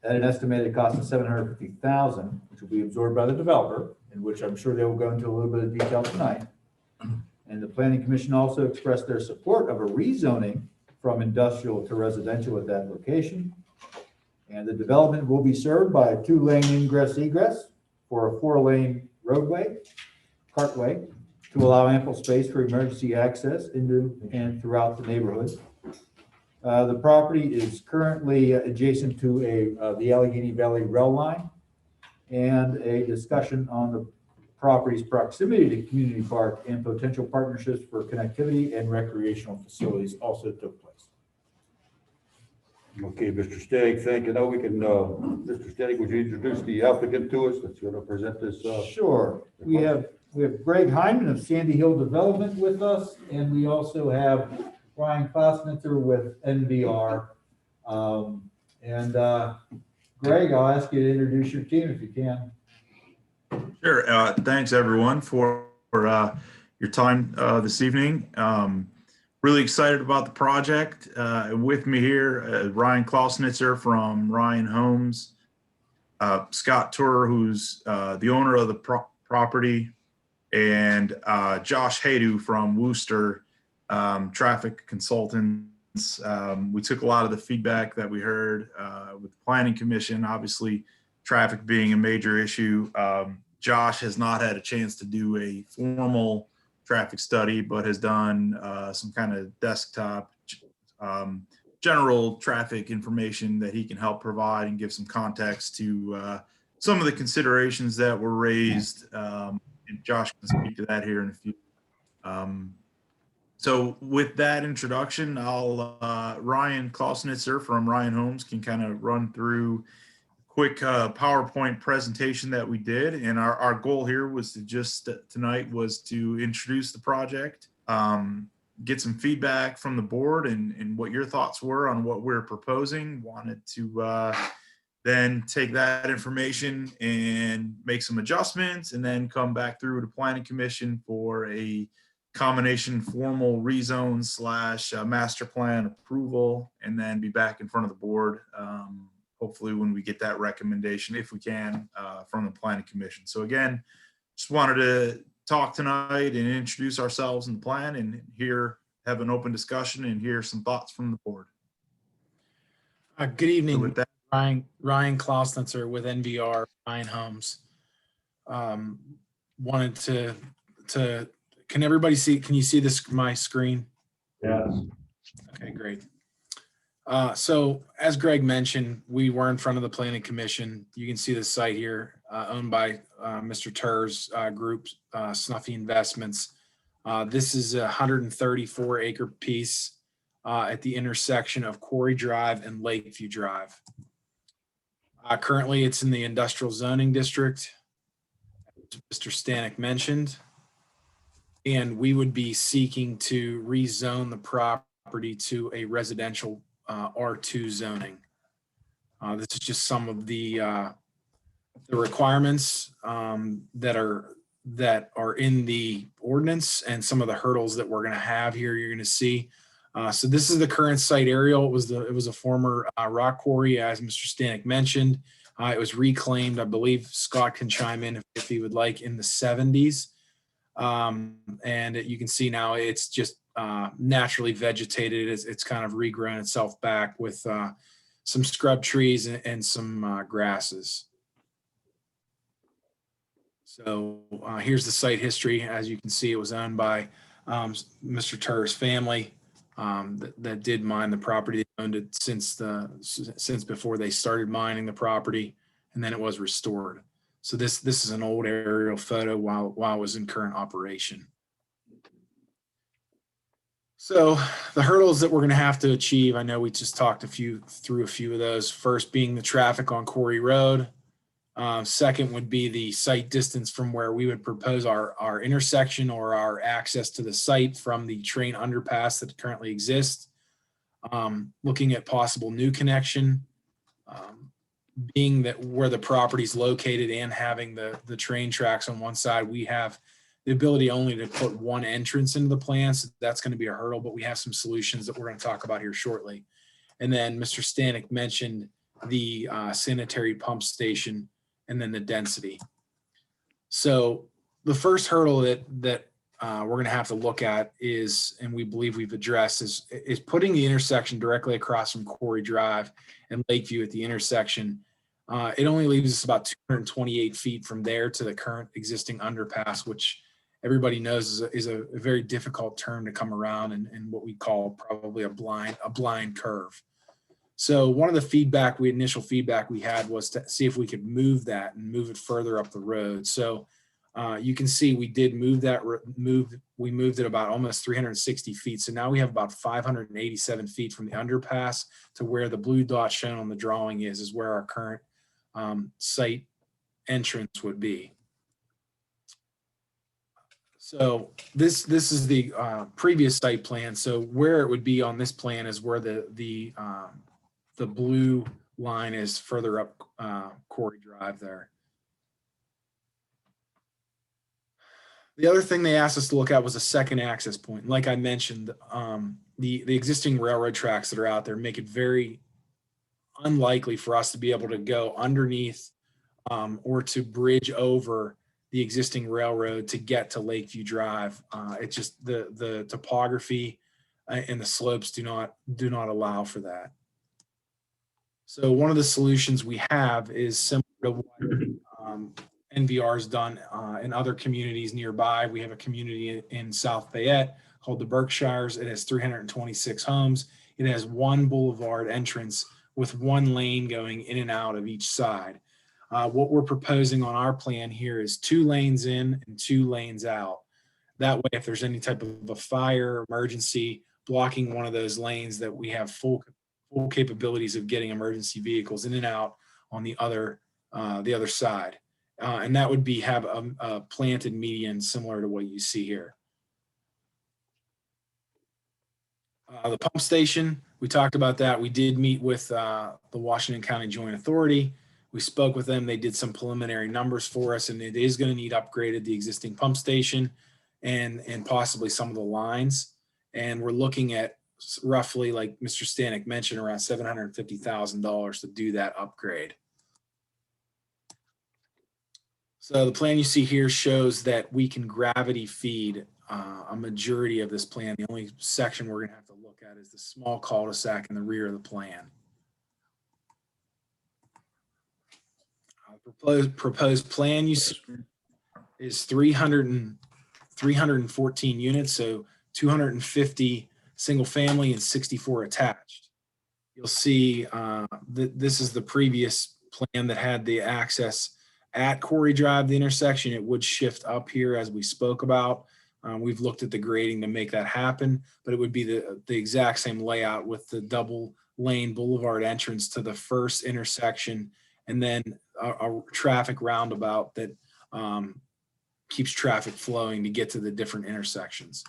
at an estimated cost of $750,000, which will be absorbed by the developer, in which I'm sure they will go into a little bit of detail tonight. And the Planning Commission also expressed their support of a rezoning from industrial to residential at that location. And the development will be served by a 2-lane ingress-egress for a 4-lane roadway, cartway, to allow ample space for emergency access into and throughout the neighborhood. The property is currently adjacent to the Allegheny Valley rail line, and a discussion on the property's proximity to community park and potential partnerships for connectivity and recreational facilities also took place.
Okay, Mr. Stagg, thank you. Now we can, Mr. Stagg, would you introduce the applicant to us that's going to present this?
Sure. We have Greg Hyman of Sandy Hill Development with us, and we also have Ryan Klosnitzer with NVR. Greg, I'll ask you to introduce your team if you can.
Sure. Thanks, everyone, for your time this evening. Really excited about the project. With me here, Ryan Klosnitzer from Ryan Homes, Scott Turer, who's the owner of the property, and Josh Haydu from Worcester, traffic consultants. We took a lot of the feedback that we heard with the Planning Commission, obviously traffic being a major issue. Josh has not had a chance to do a formal traffic study, but has done some kind of desktop general traffic information that he can help provide and give some context to some of the considerations that were raised. And Josh can speak to that here in a few. So with that introduction, Ryan Klosnitzer from Ryan Homes can kind of run through quick PowerPoint presentation that we did. And our goal here was to just tonight was to introduce the project, get some feedback from the board and what your thoughts were on what we're proposing. Wanted to then take that information and make some adjustments and then come back through to Planning Commission for a combination formal rezone / master plan approval, and then be back in front of the board hopefully when we get that recommendation, if we can, from the Planning Commission. So again, just wanted to talk tonight and introduce ourselves and the plan, and have an open discussion and hear some thoughts from the board.
Good evening,
So with that,
Ryan Klosnitzer with NVR Ryan Homes. Wanted to can everybody see? Can you see this my screen?
Yes.
Okay, great. So as Greg mentioned, we were in front of the Planning Commission. You can see the site here, owned by Mr. Tur's group, Snuffy Investments. This is a 134 acre piece at the intersection of Quarry Drive and Lakeview Drive. Currently, it's in the industrial zoning district, as Mr. Stanek mentioned, and we would be seeking to rezone the property to a residential R2 zoning. This is just some of the requirements that are in the ordinance and some of the hurdles that we're going to have here. You're going to see So this is the current site aerial. It was a former rock quarry, as Mr. Stanek mentioned. It was reclaimed, I believe Scott can chime in if he would like, in the 70s. And you can see now it's just naturally vegetated. It's kind of regrown itself back with some scrub trees and some grasses. So here's the site history. As you can see, it was owned by Mr. Turr's family that did mine the property. They owned it since before they started mining the property, and then it was restored. So this is an old aerial photo while it was in current operation. So the hurdles that we're going to have to achieve, I know we just talked through a few of those. First being the traffic on Quarry Road. Second would be the site distance from where we would propose our intersection or our access to the site from the train underpass that currently exists. Looking at possible new connection, being that where the property is located and having the train tracks on one side, we have the ability only to put one entrance into the plan. So that's going to be a hurdle, but we have some solutions that we're going to talk about here shortly. And then Mr. Stanek mentioned the sanitary pump station and then the density. So the first hurdle that we're going to have to look at is, and we believe we've addressed, is putting the intersection directly across from Quarry Drive and Lakeview at the intersection. It only leaves us about 228 feet from there to the current existing underpass, which everybody knows is a very difficult turn to come around and what we call probably a blind curve. So one of the initial feedback we had was to see if we could move that and move it further up the road. So you can see we did move that, we moved it about almost 360 feet. So now we have about 587 feet from the underpass to where the blue dot shown on the drawing is where our current site entrance would be. So this is the previous site plan. So where it would be on this plan is where the blue line is further up Quarry Drive there. The other thing they asked us to look at was a second access point. Like I mentioned, the existing railroad tracks that are out there make it very unlikely for us to be able to go underneath or to bridge over the existing railroad to get to Lakeview Drive. It's just the topography and the slopes do not allow for that. So one of the solutions we have is similar to what NVR's done in other communities nearby. We have a community in South Fayette called the Berkshires. It has 326 homes. It has one boulevard entrance with one lane going in and out of each side. What we're proposing on our plan here is 2 lanes in and 2 lanes out. That way, if there's any type of a fire, emergency, blocking one of those lanes, that we have full capabilities of getting emergency vehicles in and out on the other side. And that would have a planted median similar to what you see here. The pump station, we talked about that. We did meet with the Washington County Joint Authority. We spoke with them. They did some preliminary numbers for us, and it is going to need upgraded, the existing pump station and possibly some of the lines. And we're looking at roughly, like Mr. Stanek mentioned, around $750,000 to do that upgrade. So the plan you see here shows that we can gravity feed a majority of this plan. The only section we're going to have to look at is the small cul-de-sac in the rear of the plan. Proposed plan you see is 314 units, so 250 single family and 64 attached. You'll see this is the previous plan that had the access at Quarry Drive, the intersection. It would shift up here as we spoke about. We've looked at the grading to make that happen, but it would be the exact same layout with the double lane boulevard entrance to the first intersection, and then a traffic roundabout that keeps traffic flowing to get to the different intersections.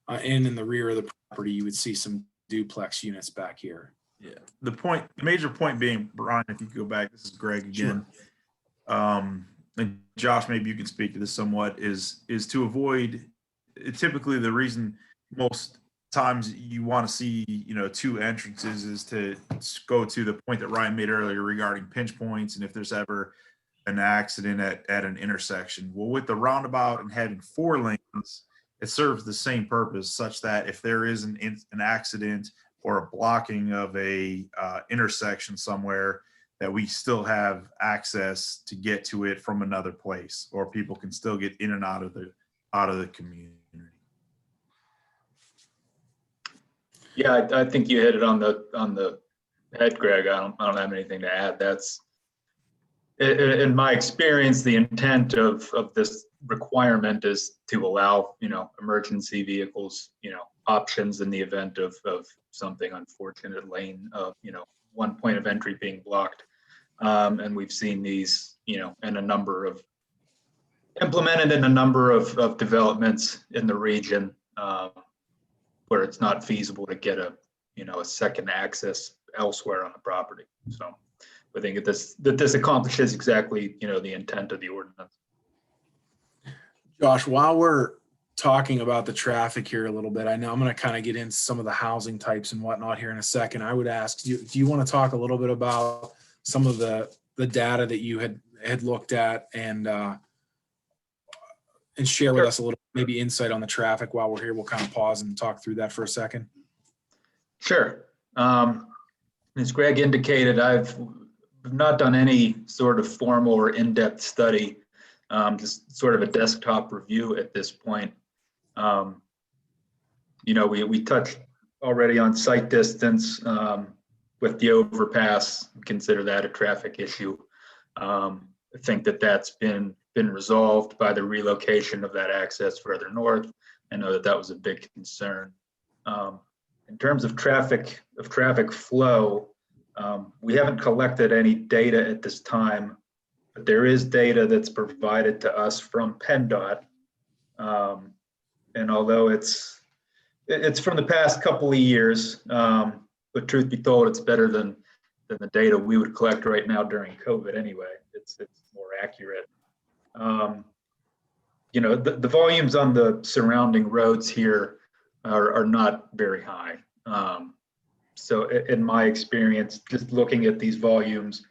And in the rear of the property, you would see some duplex units back here.
Yeah. The major point being, Brian, if you go back, this is Greg again. Sure. And Josh, maybe you can speak to this somewhat, is to avoid, typically the reason most times you want to see, two entrances is to go to the point that Ryan made earlier regarding pinch points and if there's ever an accident at an intersection. Well, with the roundabout and having 4 lanes, it serves the same purpose, such that if there is an accident or a blocking of a intersection somewhere, that we still have access to get to it from another place, or people can still get in and out of the community.
Yeah, I think you hit it on the head, Greg. I don't have anything to add. That's in my experience, the intent of this requirement is to allow, emergency vehicles, options in the event of something unfortunate, lane of, one point of entry being blocked. And we've seen these, implemented in a number of developments in the region, where it's not feasible to get a second access elsewhere on the property. So I think that this accomplishes exactly, the intent of the ordinance.
Josh, while we're talking about the traffic here a little bit, I know I'm going to kind of get into some of the housing types and whatnot here in a second. I would ask, do you want to talk a little bit about some of the data that you had looked at and share with us a little, maybe insight on the traffic while we're here? We'll kind of pause and talk through that for a second.
Sure. As Greg indicated, I've not done any sort of formal or in-depth study, just sort of a desktop review at this point. We touched already on site distance with the overpass, consider that a traffic issue. I think that's been resolved by the relocation of that access further north. I know that was a big concern. In terms of traffic flow, we haven't collected any data at this time, but there is data that's provided to us from PennDOT. And although it's from the past couple of years, but truth be told, it's better than the data we would collect right now during COVID anyway. It's more accurate. The volumes on the surrounding roads here are not very high. So in my experience, just looking at these volumes,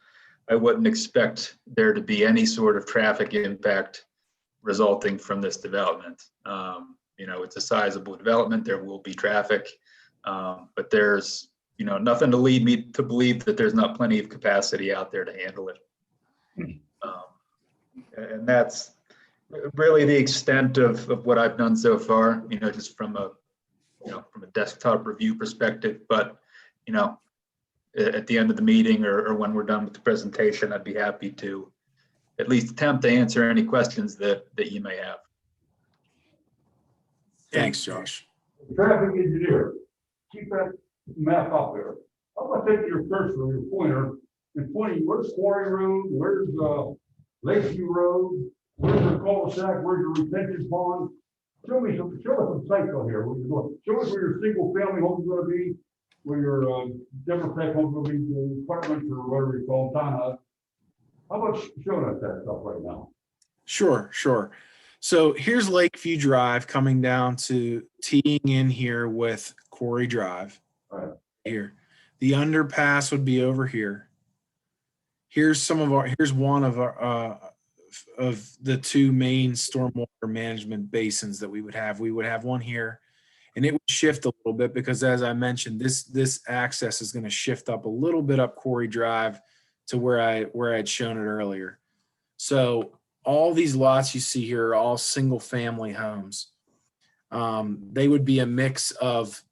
I wouldn't expect there to be any sort of traffic impact resulting from this development. It's a sizable development. There will be traffic, but there's nothing to lead me to believe that there's not plenty of capacity out there to handle it. And that's really the extent of what I've done so far, just from a desktop review perspective. But, at the end of the meeting or when we're done with the presentation, I'd be happy to at least attempt to answer any questions that you may have.
Thanks, Josh.
Traffic engineer, keep that map up there. I'm gonna take your cursor, your pointer, and pointing, where's Quarry Road, where's Lakeview Road, where's the cul-de-sac, where's your retention pond? Show us some sites on here. Show us where your single family home's gonna be, where your democratic home's gonna be, the apartments or whatever you call them, townhouse. How about showing us that stuff right now?
Sure. So here's Lakeview Drive coming down to teeing in here with Quarry Drive.
Right.
Here. The underpass would be over here. Here's one of our of the 2 main stormwater management basins that we would have. We would have one here, and it would shift a little bit because, as I mentioned, this access is going to shift up a little bit up Quarry Drive to where I had shown it earlier. So all these lots you see here are all single family homes. They would be a mix of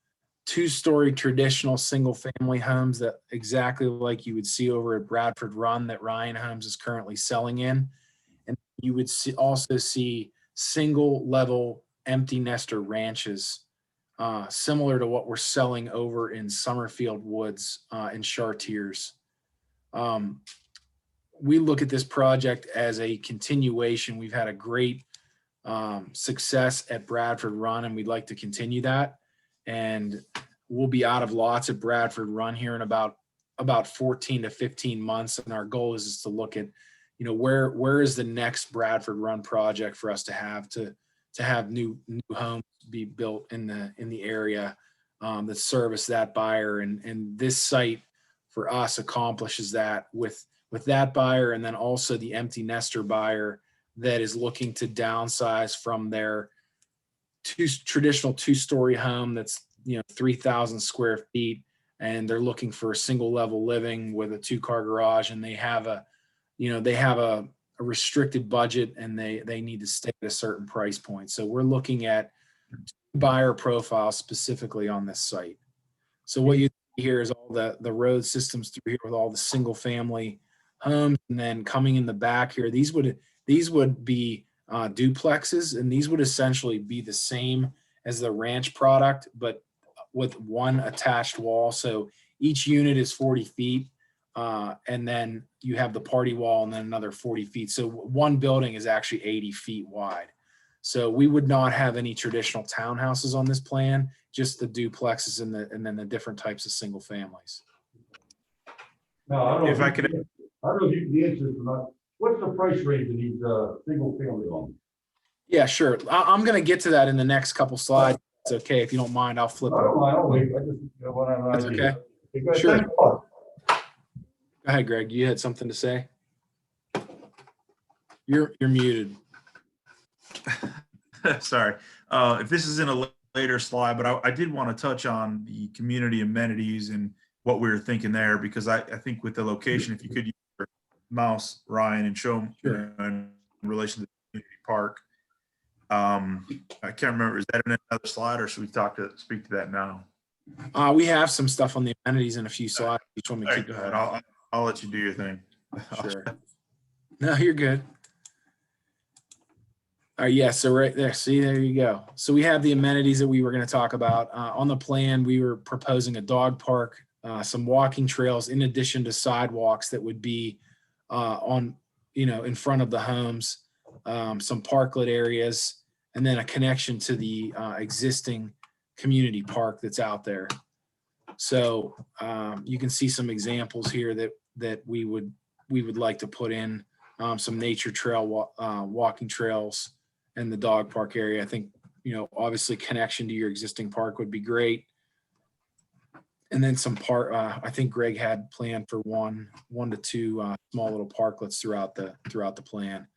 2-story traditional single family homes that exactly like you would see over at Bradford Run that Ryan Homes is currently selling in. And you would also see single level empty nester ranches, similar to what we're selling over in Summerfield Woods and Chartiers. We look at this project as a continuation. We've had a great success at Bradford Run, and we'd like to continue that. And we'll be out of lots at Bradford Run here in about 14 to 15 months. And our goal is to look at, where is the next Bradford Run project for us to have new homes be built in the area that service that buyer. And this site for us accomplishes that with that buyer, and then also the empty nester buyer that is looking to downsize from their traditional two-story home that's 3,000 square feet, and they're looking for a single level living with a 2-car garage, and they have a restricted budget, and they need to stay at a certain price point. So we're looking at buyer profiles specifically on this site. So what you see here is all the road systems through here with all the single family homes, and then coming in the back here, these would be duplexes, and these would essentially be the same as the ranch product, but with one attached wall. So each unit is 40 feet, and then you have the party wall and then another 40 feet. So one building is actually 80 feet wide. So we would not have any traditional townhouses on this plan, just the duplexes and then the different types of single families.
Now, I don't know
If I could,
I don't know if you can answer this or not. What's the price range of these single family homes?
Yeah, sure. I'm going to get to that in the next couple slides. It's okay. If you don't mind, I'll flip
I
it.
don't mind. I'll wait. I just want to have an
That's
idea.
okay.
Okay,
Sure.
thanks a lot.
Go ahead, Greg. You had something to say? You're muted.
sorry. If this is in a later slide, but I did want to touch on the community amenities and what we were thinking there, because I think with the location, if you could use your mouse, Ryan, and show them in relation to the community park. I can't remember, is that in another slide, or should we speak to that now?
We have some stuff on the amenities in a few slides. Each one we
All
keep
right, go
going.
ahead. I'll let you do your thing.
Sure. No, you're good. All right, yeah, so right there, see, there you go. So we have the amenities that we were going to talk about. On the plan, we were proposing a dog park, some walking trails in addition to sidewalks that would be in front of the homes, some parklet areas, and then a connection to the existing community park that's out there. So you can see some examples here that we would like to put in, some nature trail walking trails in the dog park area. I think, obviously connection to your existing park would be great. And then some I think Greg had planned for one to two small little parklets throughout the plan.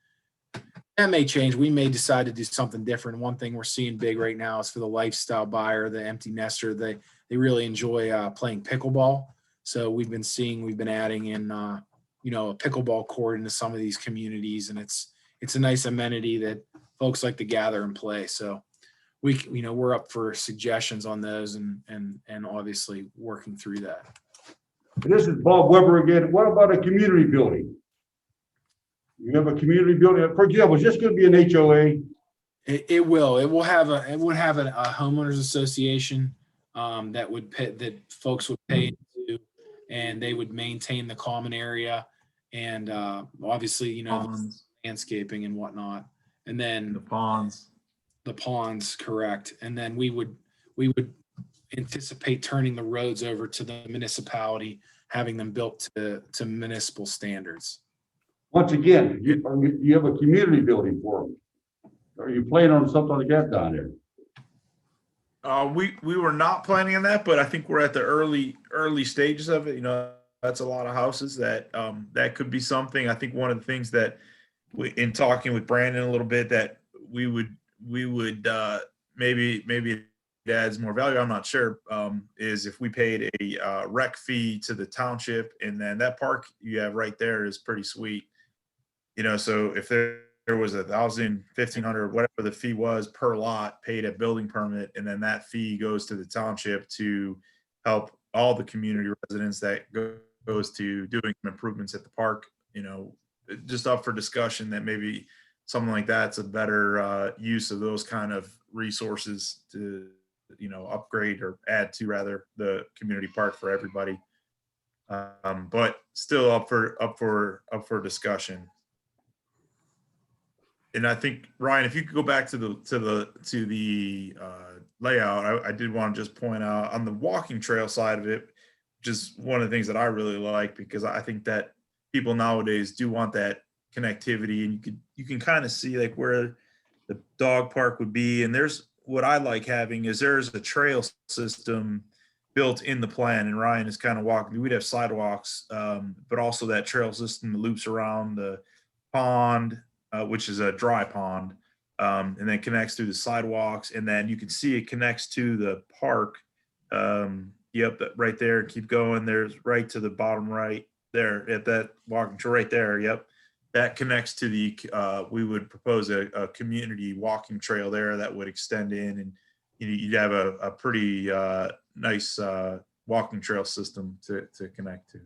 That may change. We may decide to do something different. One thing we're seeing big right now is for the lifestyle buyer, the empty nester. They really enjoy playing pickleball. So we've been adding in a pickleball court into some of these communities, and it's a nice amenity that folks like to gather and play. So we're up for suggestions on those and obviously working through that.
This is Bob Weber again. What about a community building? You have a community building, for example, is this going to be an HOA?
It will have a homeowners association that folks would pay into, and they would maintain the common area and obviously the landscaping and whatnot, and then
The ponds.
correct. And then we would anticipate turning the roads over to the municipality, having them built to municipal standards.
Once again, you have a community building for them. Are you planning on something like that down there?
We were not planning on that, but I think we're at the early stages of it. That's a lot of houses that could be something. I think one of the things that in talking with Brandon a little bit that we would maybe it adds more value. I'm not sure. Is if we paid a rec fee to the township, and then that park you have right there is pretty sweet. So if there was 1,000, 1,500, whatever the fee was per lot paid a building permit, and then that fee goes to the township to help all the community residents that goes to doing improvements at the park, just up for discussion that maybe something like that's a better use of those kind of resources to, upgrade or add to rather the community park for everybody. But still up for discussion. And I think, Ryan, if you could go back to the layout, I did want to just point out on the walking trail side of it, which is one of the things that I really like, because I think that people nowadays do want that connectivity, and you can kind of see like where the dog park would be. And there's what I like having is there's a trail system built in the plan, and Ryan is kind of walking. We'd have sidewalks, but also that trail system that loops around the pond, which is a dry pond, and then connects through the sidewalks, and then you can see it connects to the park. Yep, that right there. Keep going. There's right to the bottom right there at that walking trail right there. Yep, that connects to the. We would propose a community walking trail there that would extend in, and you'd have a pretty nice walking trail system to connect to.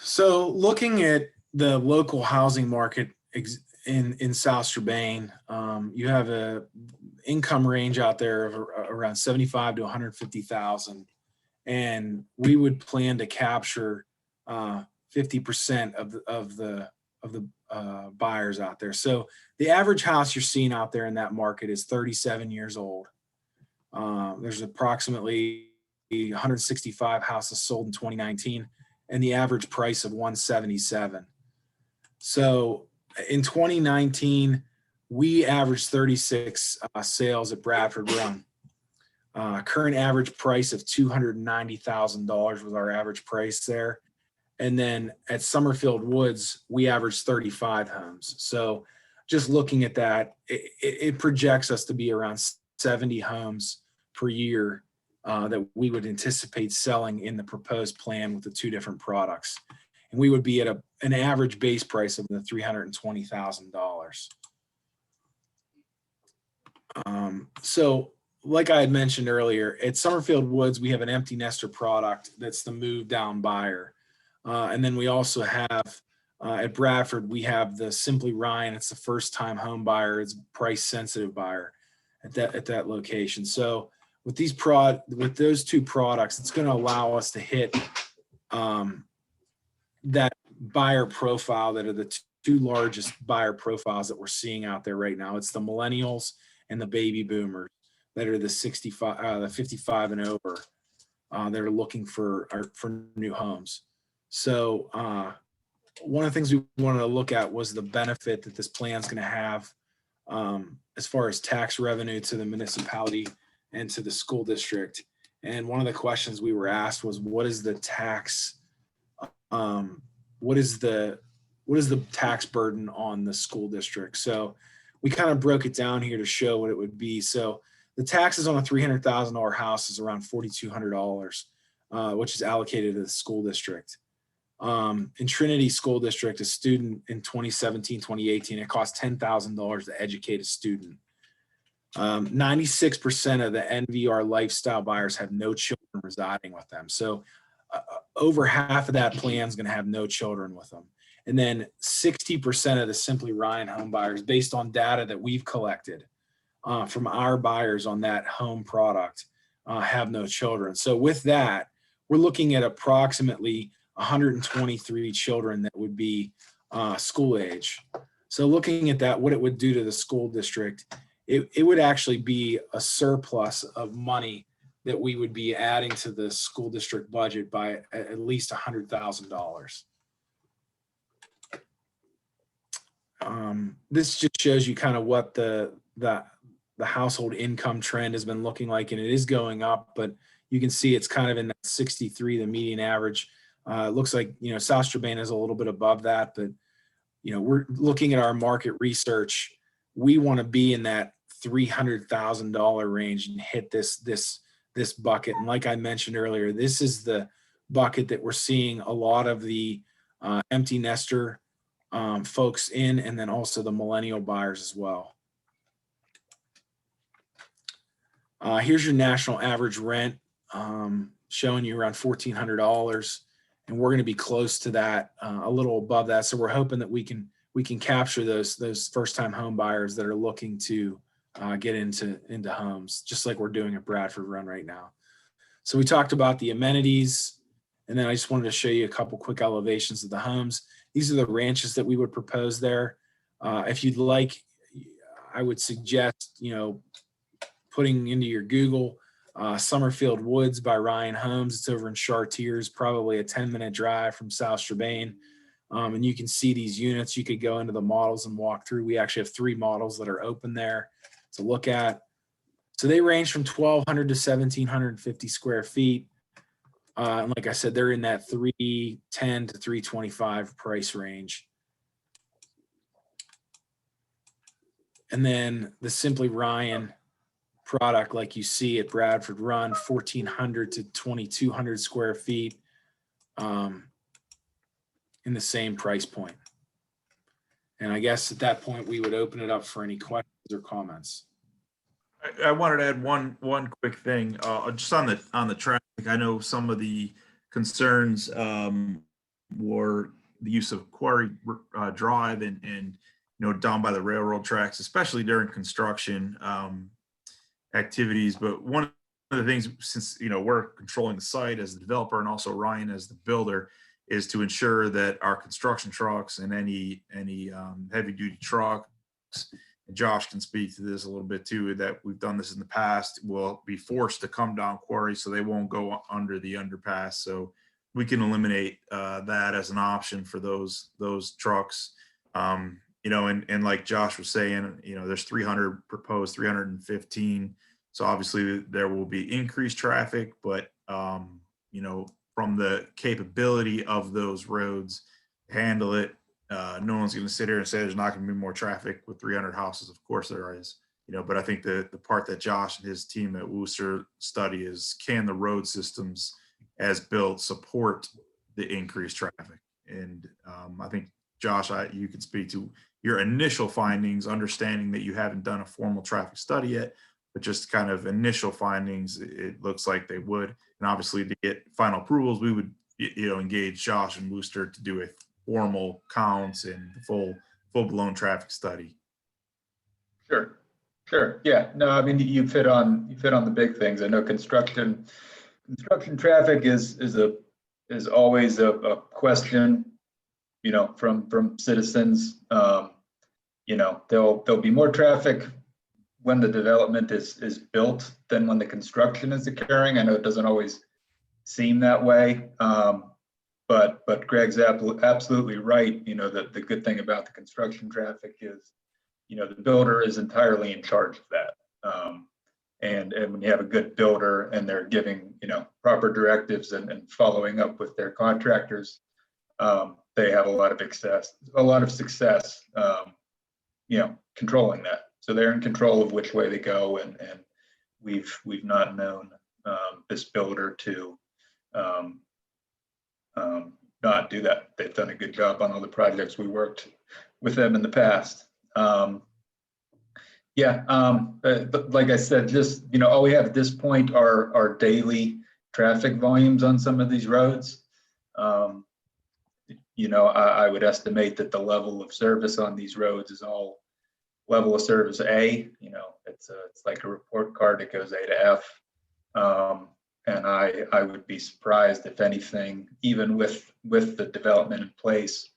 So looking at the local housing market in South Strabane, you have a income range out there of around 75 to 150,000, and we would plan to capture 50% of the buyers out there. So the average house you're seeing out there in that market is 37 years old. There's approximately 165 houses sold in 2019, and the average price of 177. So in 2019, we averaged 36 sales at Bradford Run. Current average price of $290,000 was our average price there. And then at Summerfield Woods, we averaged 35 homes. So just looking at that, it projects us to be around 70 homes per year that we would anticipate selling in the proposed plan with the two different products. And we would be at an average base price of the $320,000. So like I had mentioned earlier, at Summerfield Woods, we have an empty nester product that's the move down buyer. And then we also have at Bradford, we have the Simply Ryan. It's the first time home buyer. It's price sensitive buyer at that location. So with those two products, it's going to allow us to hit that buyer profile that are the two largest buyer profiles that we're seeing out there right now. It's the millennials and the baby boomers that are the 55 and over that are looking for new homes. So one of the things we wanted to look at was the benefit that this plan is going to have as far as tax revenue to the municipality and to the school district. And one of the questions we were asked was, what is the tax? What is the tax burden on the school district? So we kind of broke it down here to show what it would be. So the taxes on a $300,000 house is around $4,200, which is allocated to the school district. In Trinity School District, a student in 2017, 2018, it cost $10,000 to educate a student. 96% of the NVR lifestyle buyers have no children residing with them. So over half of that plan is going to have no children with them. And then 60% of the Simply Ryan home buyers, based on data that we've collected from our buyers on that home product, have no children. So with that, we're looking at approximately 123 children that would be school age. So looking at that, what it would do to the school district, it would actually be a surplus of money that we would be adding to the school district budget by at least $100,000. This just shows you kind of what the household income trend has been looking like, and it is going up, but you can see it's kind of in that 63, the median average. It looks like, South Strabane is a little bit above that, but, we're looking at our market research. We want to be in that $300,000 range and hit this bucket. And like I mentioned earlier, this is the bucket that we're seeing a lot of the empty nester folks in, and then also the millennial buyers as well. Here's your national average rent, showing you around $1,400. And we're going to be close to that, a little above that. So we're hoping that we can capture those first-time home buyers that are looking to get into homes, just like we're doing at Bradford Run right now. So we talked about the amenities, and then I just wanted to show you a couple quick elevations of the homes. These are the ranches that we would propose there. If you'd like, I would suggest, putting into your Google Summerfield Woods by Ryan Homes. It's over in Chartiers, probably a 10-minute drive from South Strabane. And you can see these units. You could go into the models and walk through. We actually have 3 models that are open there to look at. So they range from 1,200 to 1,750 square feet. And like I said, they're in that 310 to 325 price range. And then the Simply Ryan product, like you see at Bradford Run, 1,400 to 2,200 square feet, in the same price point. And I guess at that point, we would open it up for any questions or comments.
I wanted to add one quick thing, just on the traffic. I know some of the concerns were the use of Quarry Drive and down by the railroad tracks, especially during construction activities. But one of the things, since we're controlling the site as the developer and also Ryan as the builder, is to ensure that our construction trucks and any heavy duty trucks, and Josh can speak to this a little bit too, that we've done this in the past, will be forced to come down Quarry, so they won't go under the underpass. So we can eliminate that as an option for those trucks. And like Josh was saying, there's 300 proposed, 315. So obviously there will be increased traffic, but from the capability of those roads to handle it, no one's going to sit here and say there's not going to be more traffic with 300 houses. Of course there is, but I think the part that Josh and his team at Worcester study is, can the road systems as built support the increased traffic? And I think, Josh, you can speak to your initial findings, understanding that you haven't done a formal traffic study yet, but just kind of initial findings, it looks like they would. And obviously to get final approvals, we would, engage Josh and Worcester to do a formal counts and full-blown traffic study.
Sure. Yeah, no, I mean, you've hit on the big things. I know construction traffic is always a question, from citizens. There'll be more traffic when the development is built than when the construction is occurring. I know it doesn't always seem that way, but Greg's absolutely right. The good thing about the construction traffic is, the builder is entirely in charge of that. And when you have a good builder and they're giving, proper directives and following up with their contractors, they have a lot of success, controlling that. So they're in control of which way they go, and we've not known this builder to not do that. They've done a good job on all the projects we worked with them in the past. But like I said, just all we have at this point are daily traffic volumes on some of these roads. I would estimate that the level of service on these roads is all level of service A. It's like a report card that goes A to F. And I would be surprised if anything, even with the development in place,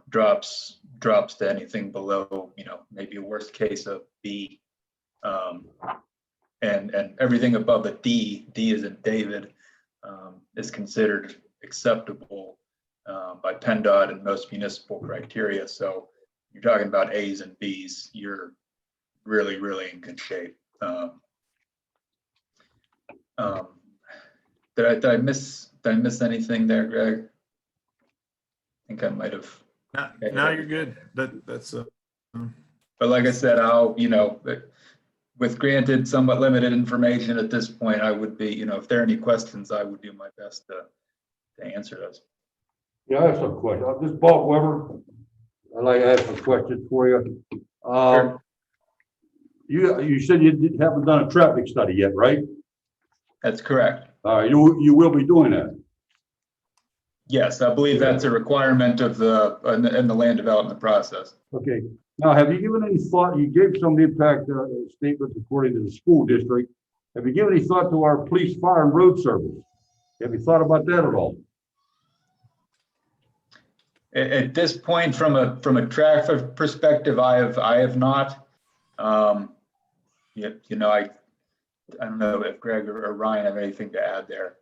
drops to anything below, maybe a worst case of B. And everything above a D is in David, is considered acceptable by PennDOT and most municipal criteria. So you're talking about A's and B's, you're really, really in good shape. Did I miss anything there, Greg? I think I might have.
No, you're good. That's
But like I said, I'll, with granted somewhat limited information at this point, I would be, if there are any questions, I would do my best to answer those.
Yeah, I have some questions. This is Bob Weber. I'd like to have some questions for you.
Sure.
You said you haven't done a traffic study yet, right?
That's correct.
You will be doing that.
Yes, I believe that's a requirement of in the land development process.
Okay. Now, have you given any thought? You gave some impact statements according to the school district. Have you given any thought to our police, fire, and road service? Have you thought about that at all?
At this point, from a traffic perspective, I have not. I don't know if Greg or Ryan have anything to add there.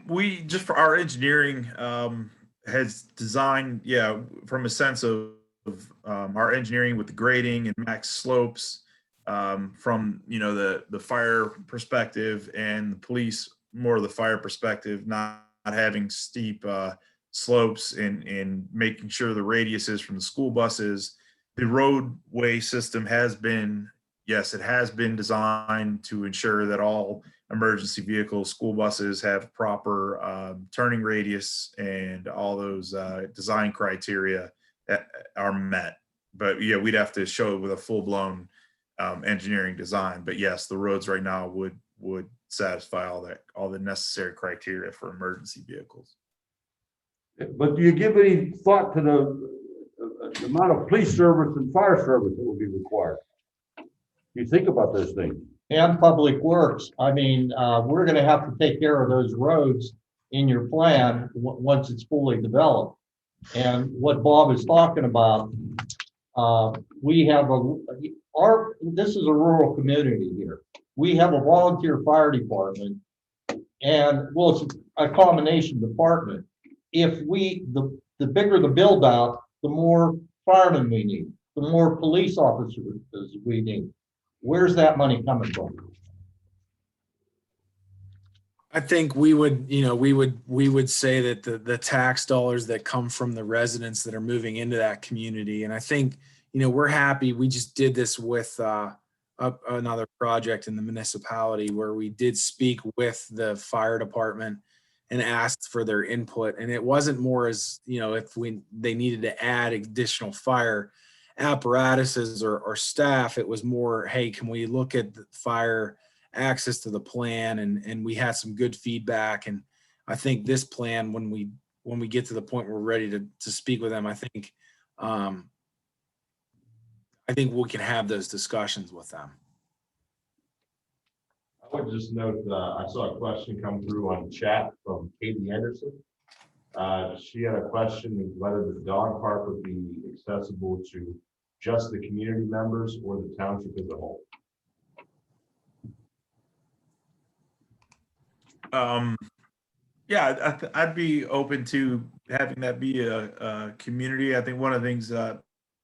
We just for our engineering has designed, yeah, from a sense of our engineering with the grading and max slopes, from the fire perspective and the police more of the fire perspective, not having steep slopes and making sure the radiuses from the school buses. The roadway system has been, yes, it has been designed to ensure that all emergency vehicles, school buses have proper turning radius and all those design criteria that are met. But yeah, we'd have to show it with a full-blown engineering design. But yes, the roads right now would satisfy all the necessary criteria for emergency vehicles.
But do you give any thought to the amount of police service and fire service that will be required? You think about those things.
And public works. I mean, we're gonna have to take care of those roads in your plan once it's fully developed. And what Bob is talking about, we have this is a rural community here. We have a volunteer fire department and, well, it's a combination department. If the bigger the build out, the more firemen we need, the more police officers we need. Where's that money coming from?
I think we would say that the tax dollars that come from the residents that are moving into that community. And I think, we're happy. We just did this with another project in the municipality where we did speak with the fire department and asked for their input. And it wasn't more as, if they needed to add additional fire apparatuses or staff. It was more, hey, can we look at the fire access to the plan? And we had some good feedback. And I think this plan, when we get to the point where we're ready to speak with them, I think we can have those discussions with them.
I would just note, I saw a question come through on chat from Katie Anderson. She had a question of whether the dog park would be accessible to just the community members or the township as a whole.
Yeah, I'd be open to having that be a community. I think one of the things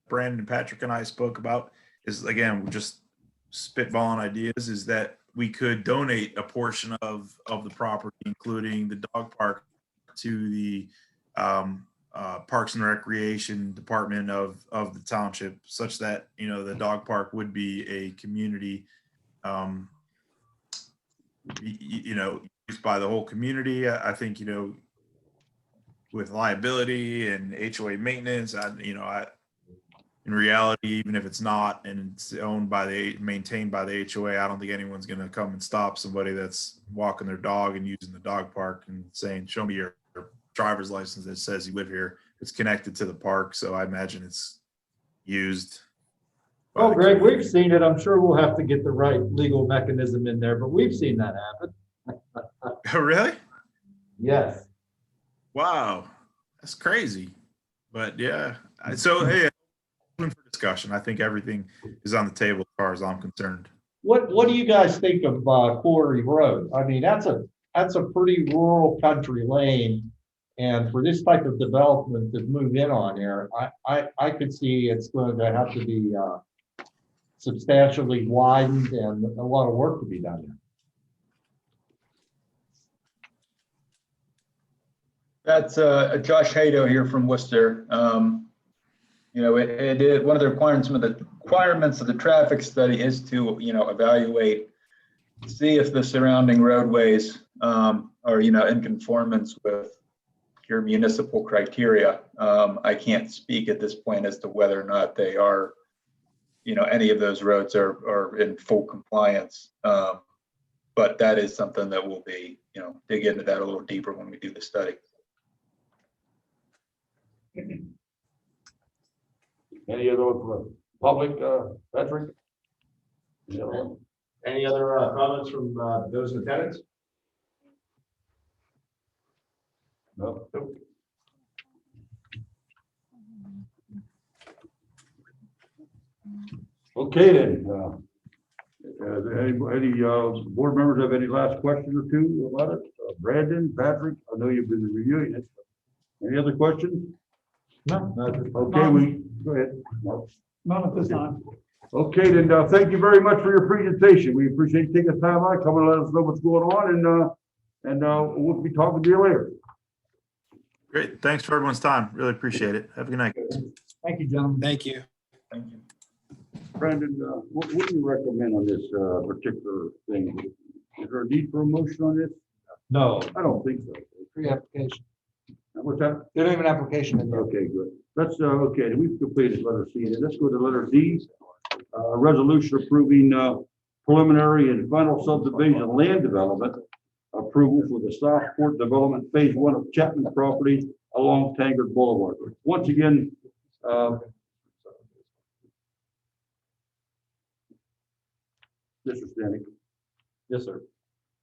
Brandon, Patrick, and I spoke about is, again, we're just spitballing ideas, is that we could donate a portion of the property, including the dog park, to the Parks and Recreation Department of the township, such that the dog park would be a community, used by the whole community. I think with liability and HOA maintenance, in reality, even if it's not and it's maintained by the HOA, I don't think anyone's going to come and stop somebody that's walking their dog and using the dog park and saying, "Show me your driver's license that says you live here." It's connected to the park, so I imagine it's used.
Well, Greg, we've seen it. I'm sure we'll have to get the right legal mechanism in there, but we've seen that happen.
Oh, really?
Yes.
Wow, that's crazy. But yeah, so hey, for discussion. I think everything is on the table as far as I'm concerned.
What do you guys think of Quarry Road? I mean, that's a pretty rural country lane, and for this type of development to move in on there, I could see it's going to have to be substantially widened and a lot of work to be done there.
That's Josh Hato here from Worcester. One of the requirements of the traffic study is to, evaluate, see if the surrounding roadways are, in conformance with your municipal criteria. I can't speak at this point as to whether or not they are, any of those roads are in full compliance. But that is something that we'll be, dig into that a little deeper when we do the study.
Any other public, Patrick?
Any other comments from those in attendance? No. Nope.
Okay then. Any board members have any last question or two about it? Brandon, Patrick, I know you've been reviewing it. Any other questions?
No, not at this point.
Okay, go ahead. Mark.
None at this time.
Okay, then, thank you very much for your presentation. We appreciate you taking the time out, coming to let us know what's going on, and we'll be talking to you later.
Great. Thanks for everyone's time. Really appreciate it. Have a good night.
Thank you, gentlemen.
Thank you.
Thank you.
Brandon, what do you recommend on this, particular thing? Is there a need for a motion on this?
No,
I don't think so.
Pre-application.
What's that?
They don't even have an application in there.
Okay, good. Let's, okay, we've completed letter C, and let's go to letter D. Resolution approving, preliminary and final subdivision land development approval for the Southport Development Phase 1 of Chapman property along Tanger Boulevard. Once again, Mr. Stanek.
yes, sir.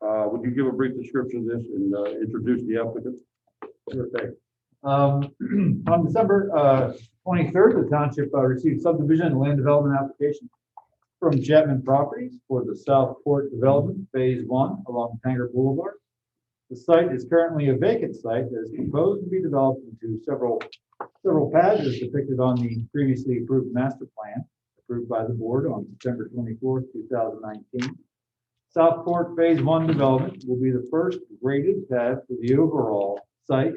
Would you give a brief description of this and introduce the applicant?
Sure thing. On December 23rd, the township received subdivision and land development application from Chapman Properties for the Southport Development Phase 1 along Tanger Boulevard. The site is currently a vacant site that is proposed to be developed into several pads as depicted on the previously approved master plan approved by the board on September 24th, 2019. Southport Phase 1 development will be the first graded pad for the overall site.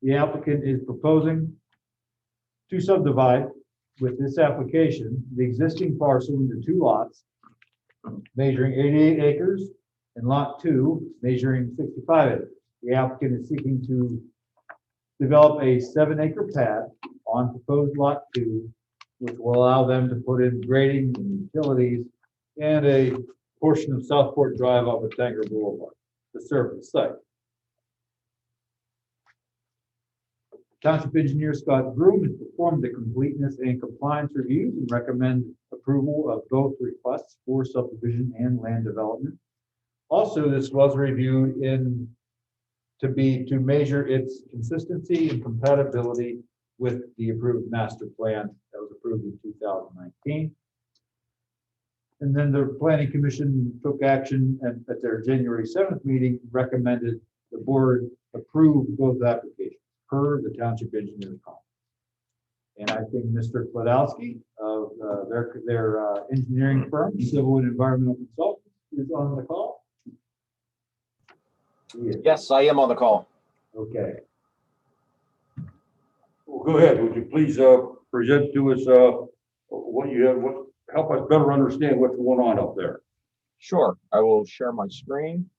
The applicant is proposing to subdivide with this application the existing parcel into two lots measuring 88 acres and lot 2 measuring 65 acres. The applicant is seeking to develop a 7-acre pad on proposed lot 2, which will allow them to put in grading and utilities and a portion of Southport Drive off of Tanger Boulevard to serve the site. Township Engineer Scott Groom has performed the completeness and compliance reviews and recommend approval of both requests for subdivision and land development. Also, this was reviewed to measure its consistency and compatibility with the approved master plan that was approved in 2019. And then the Planning Commission took action at their January 7th meeting, recommended the board approve both applications per the township engineer's comments. And I think Mr. Kladowski of their engineering firm, Civil and Environmental Consultants, is on the call.
Yes, I am on the call.
Okay.
Well, go ahead. Would you please present to us what you have, help us better understand what's going on up there?
Sure, I will share my screen.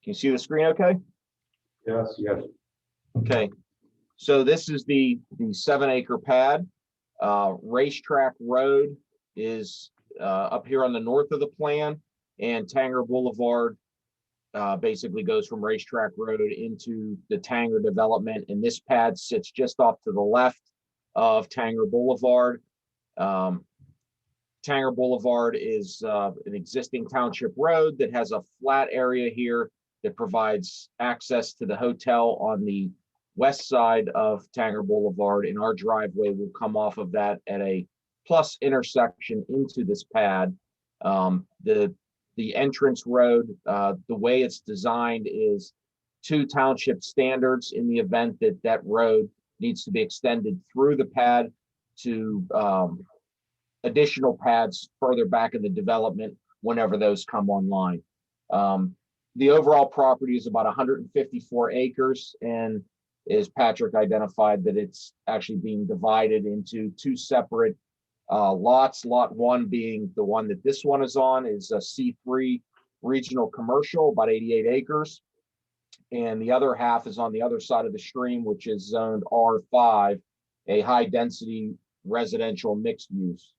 Can you see the screen okay?
Yes, yes.
Okay, so this is the 7-acre pad. Racetrack Road is up here on the north of the plan, and Tanger Boulevard basically goes from Racetrack Road into the Tanger development, and this pad sits just off to the left of Tanger Boulevard. Tanger Boulevard is an existing township road that has a flat area here that provides access to the hotel on the west side of Tanger Boulevard, and our driveway will come off of that at a plus intersection into this pad. The entrance road, the way it's designed is to township standards in the event that that road needs to be extended through the pad to additional pads further back in the development whenever those come online. The overall property is about 154 acres, and as Patrick identified, that it's actually being divided into two separate lots. Lot 1 being the one that this one is on is a C3 regional commercial, about 88 acres. And the other half is on the other side of the stream, which is zoned R5, a high density residential mixed use.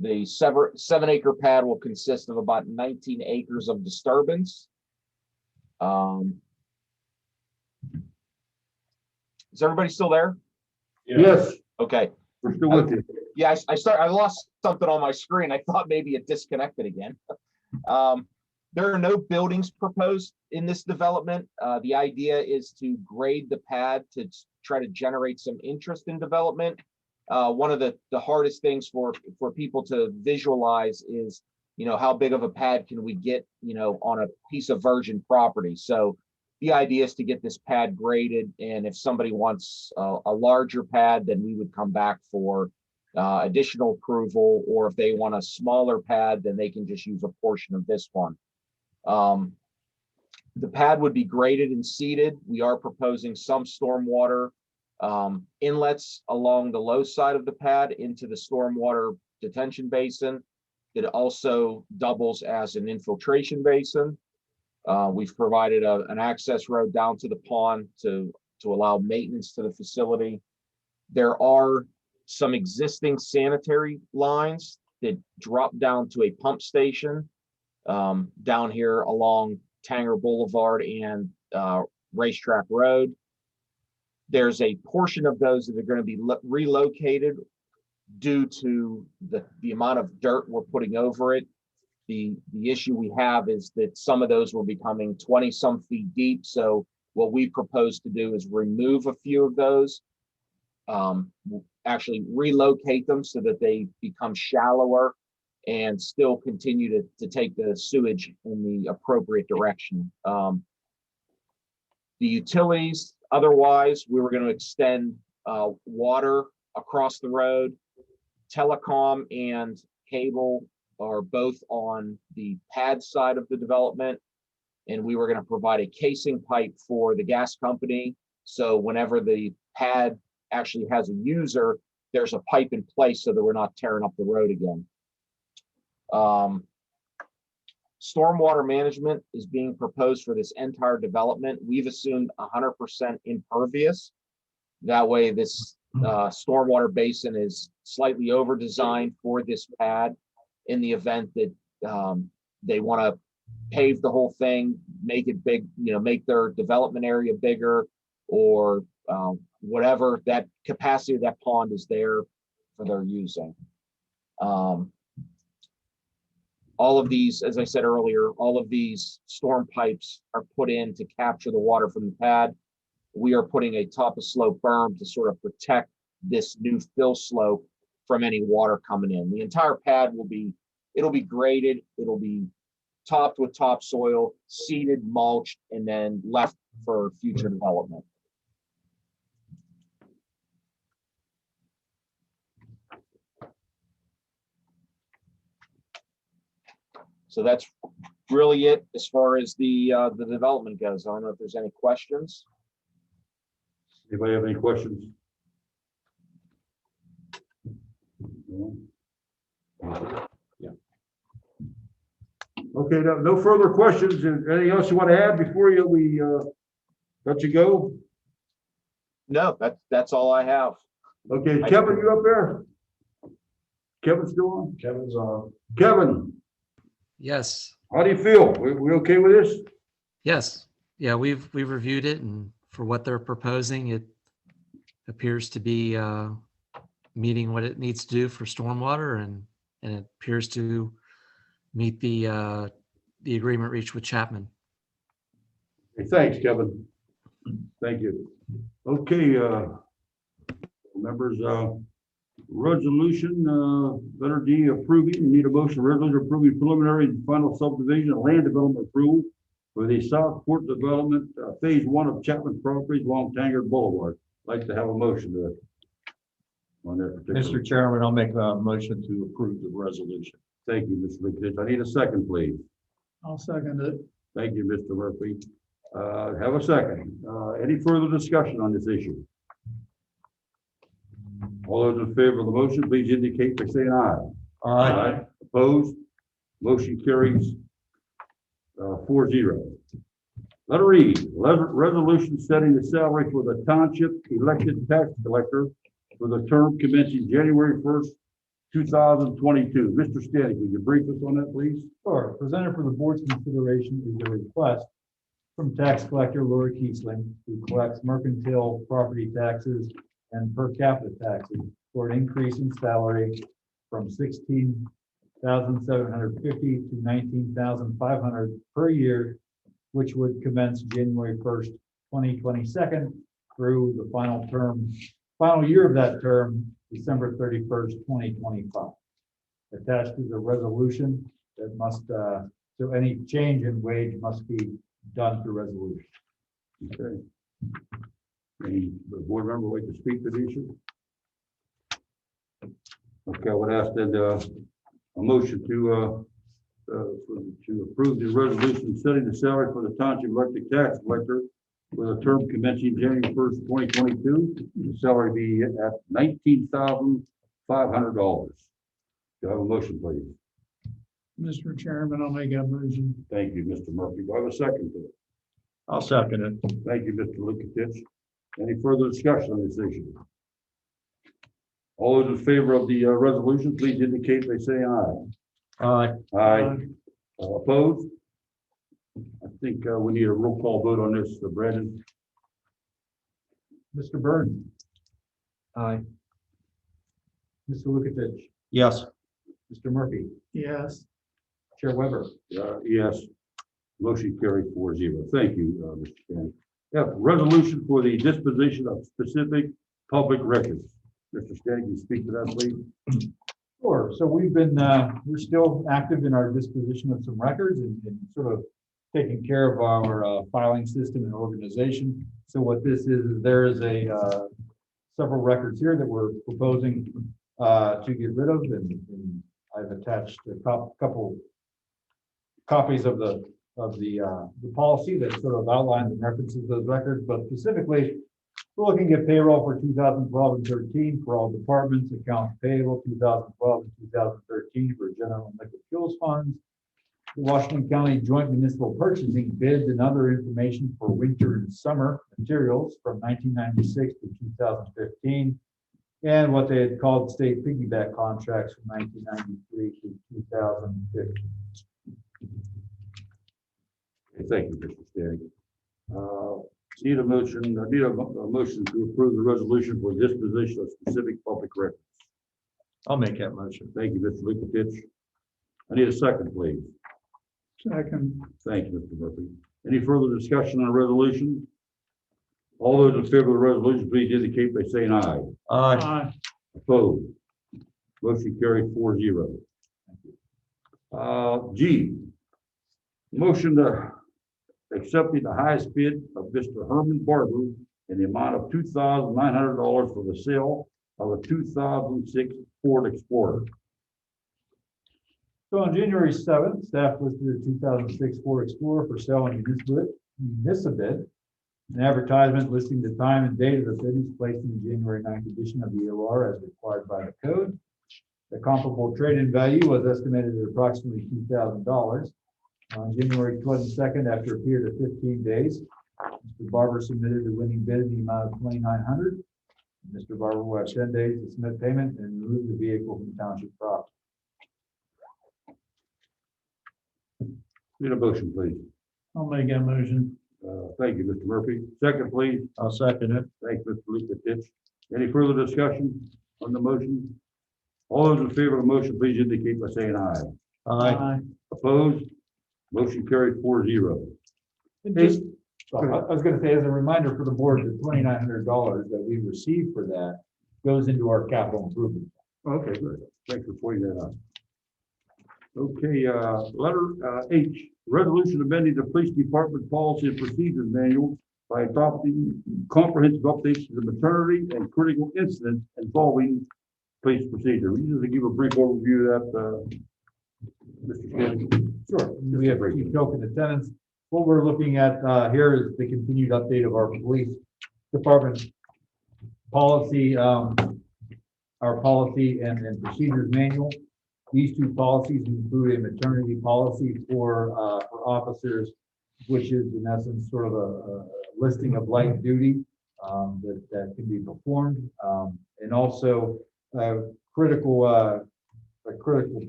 The 7-acre pad will consist of about 19 acres of disturbance. Is everybody still there?
Yes.
Okay.
We're still with you.
Yeah, I lost something on my screen. I thought maybe it disconnected again. There are no buildings proposed in this development. The idea is to grade the pad to try to generate some interest in development. One of the hardest things for people to visualize is, how big of a pad can we get, on a piece of virgin property. So the idea is to get this pad graded, and if somebody wants a larger pad, then we would come back for additional approval, or if they want a smaller pad, then they can just use a portion of this one. The pad would be graded and seeded. We are proposing some stormwater inlets along the low side of the pad into the stormwater detention basin. It also doubles as an infiltration basin. We've provided an access road down to the pond to allow maintenance to the facility. There are some existing sanitary lines that drop down to a pump station down here along Tanger Boulevard and Racetrack Road. There's a portion of those that are going to be relocated due to the amount of dirt we're putting over it. The issue we have is that some of those were becoming 20-some feet deep. So what we propose to do is remove a few of those, actually relocate them so that they become shallower and still continue to take the sewage in the appropriate direction. The utilities, otherwise, we were going to extend water across the road. Telecom and cable are both on the pad side of the development, and we were going to provide a casing pipe for the gas company. So whenever the pad actually has a user, there's a pipe in place so that we're not tearing up the road again. Stormwater management is being proposed for this entire development. We've assumed 100% impervious. That way this stormwater basin is slightly over designed for this pad in the event that they want to pave the whole thing, make it big, make their development area bigger, or whatever that capacity of that pond is there for their using. All of these, as I said earlier, all of these storm pipes are put in to capture the water from the pad. We are putting a top of slope berm to sort of protect this new fill slope from any water coming in. The entire pad it'll be graded, it'll be topped with topsoil, seeded, mulched, and then left for future development. So that's really it as far as the development goes. I don't know if there's any questions.
Anybody have any questions? Yeah. Okay, no further questions. Anything else you want to add before we let you go?
No, that's all I have.
Okay, Kevin, you up there? Kevin's still on?
Kevin's on.
Kevin,
Yes.
how do you feel? We okay with this?
Yes. Yeah, we've reviewed it, and for what they're proposing, it appears to be meeting what it needs to do for stormwater, and it appears to meet the agreement reached with Chapman.
Hey, thanks, Kevin. Thank you. Okay, members, resolution, letter D, approving, need a motion, resolution approving preliminary and final subdivision and land development approval for the Southport development, phase 1 of Chapman properties along Tanger Boulevard. I'd like to have a motion to on that particular.
Mr. Chairman, I'll make a motion to approve the resolution.
Thank you, Mr. McNish. I need a second, please.
I'll second it.
Thank you, Mr. Murphy. Have a second. Any further discussion on this issue? All those in favor of the motion, please indicate by saying aye. Aye. Opposed? Motion carries 4-0. Letter E, resolution setting the salary for the township elected tax collector for the term commencing January 1st, 2022. Mr. Stanek, would you brief us on that, please?
Sure. Presented for the board's consideration is a request from tax collector Laura Kiesling, who collects mercantile property taxes and per capita taxes, for an increase in salary from $16,750 to $19,500 per year, which would commence January 1st, 2022, through the final year of that term, December 31st, 2025. Attached is a resolution that must, so any change in wage must be done through resolution.
Okay. Any board member like to speak to the issue? Okay, I would ask that a motion to approve the resolution setting the salary for the township electric tax collector with a term commencing January 1st, 2022. The salary be at $19,500. Do I have a motion, please?
Mr. Chairman, I'll make a motion.
Thank you, Mr. Murphy. Do I have a second to it?
I'll second it.
Thank you, Mr. Lukatich. Any further discussion on this issue? All those in favor of the resolution, please indicate by saying aye.
Aye.
Aye. Opposed? I think we need a roll call vote on this, Brandon.
Mr. Burns.
Aye.
Mr. Lukatich.
Yes.
Mr. Murphy.
Yes.
Chair Weber.
Yes. Motion carried 4-0. Thank you, Mr. Stanley. Yeah, resolution for the disposition of specific public records. Mr. Stanley, can you speak to that, please?
Sure. So we've been, we're still active in our disposition of some records and sort of taking care of our filing system and organization. So what this is there is several records here that we're proposing to get rid of, and I've attached a couple copies of the policy that sort of outlines and references those records, but specifically, we're looking at payroll for 2012 and 13 for all departments, accounts payable 2012 and 2013 for general and liquid fuels funds, the Washington County Joint Municipal Purchasing bids and other information for winter and summer materials from 1996 to 2015, and what they had called state piggyback contracts from 1993 to 2015.
Thank you, Mr. Stanley. Need a motion to approve the resolution for disposition of specific public records.
I'll make that motion.
Thank you, Mr. Lukatich. I need a second, please.
Second.
Thank you, Mr. Murphy. Any further discussion on the resolution? All those in favor of the resolution, please indicate by saying aye.
Aye.
Opposed? Motion carried 4-0. G, motion to accepting the highest bid of Mr. Herman Barber in the amount of $2,900 for the sale of a 2006 Ford Explorer.
So on January 7th, staff listed a 2006 Ford Explorer for sale on Municipal. An advertisement listing the time and date of the bid is placed in the January 9th edition of the EOR as required by the code. The comparable trade-in value was estimated at approximately $2,000. On January 22nd, after a period of 15 days, Mr. Barber submitted the winning bid in the amount of $2,900. Mr. Barber will have 10 days to submit payment and remove the vehicle from township property.
Need a motion, please.
I'll make that motion.
Thank you, Mr. Murphy. Second, please.
I'll second it.
Thank you, Mr. Lukatich. Any further discussion on the motion? All those in favor of the motion, please indicate by saying aye.
Aye.
Opposed? Motion carried 4-0.
And just, I was going to say, as a reminder for the board, the $2,900 that we received for that goes into our capital improvement.
Okay, good. Thanks for pointing that out. Okay, letter H, resolution amending the police department policy and procedures manual by adopting comprehensive updates to the maternity and critical incidents involving police procedure. We usually give a brief overview of that, Mr. Stanley.
Sure. We have chief token attendants. What we're looking at here is the continued update of our police department policy, our policy and procedures manual. These two policies include a maternity policy for officers, which is in essence sort of a listing of light duty that can be performed, and also a critical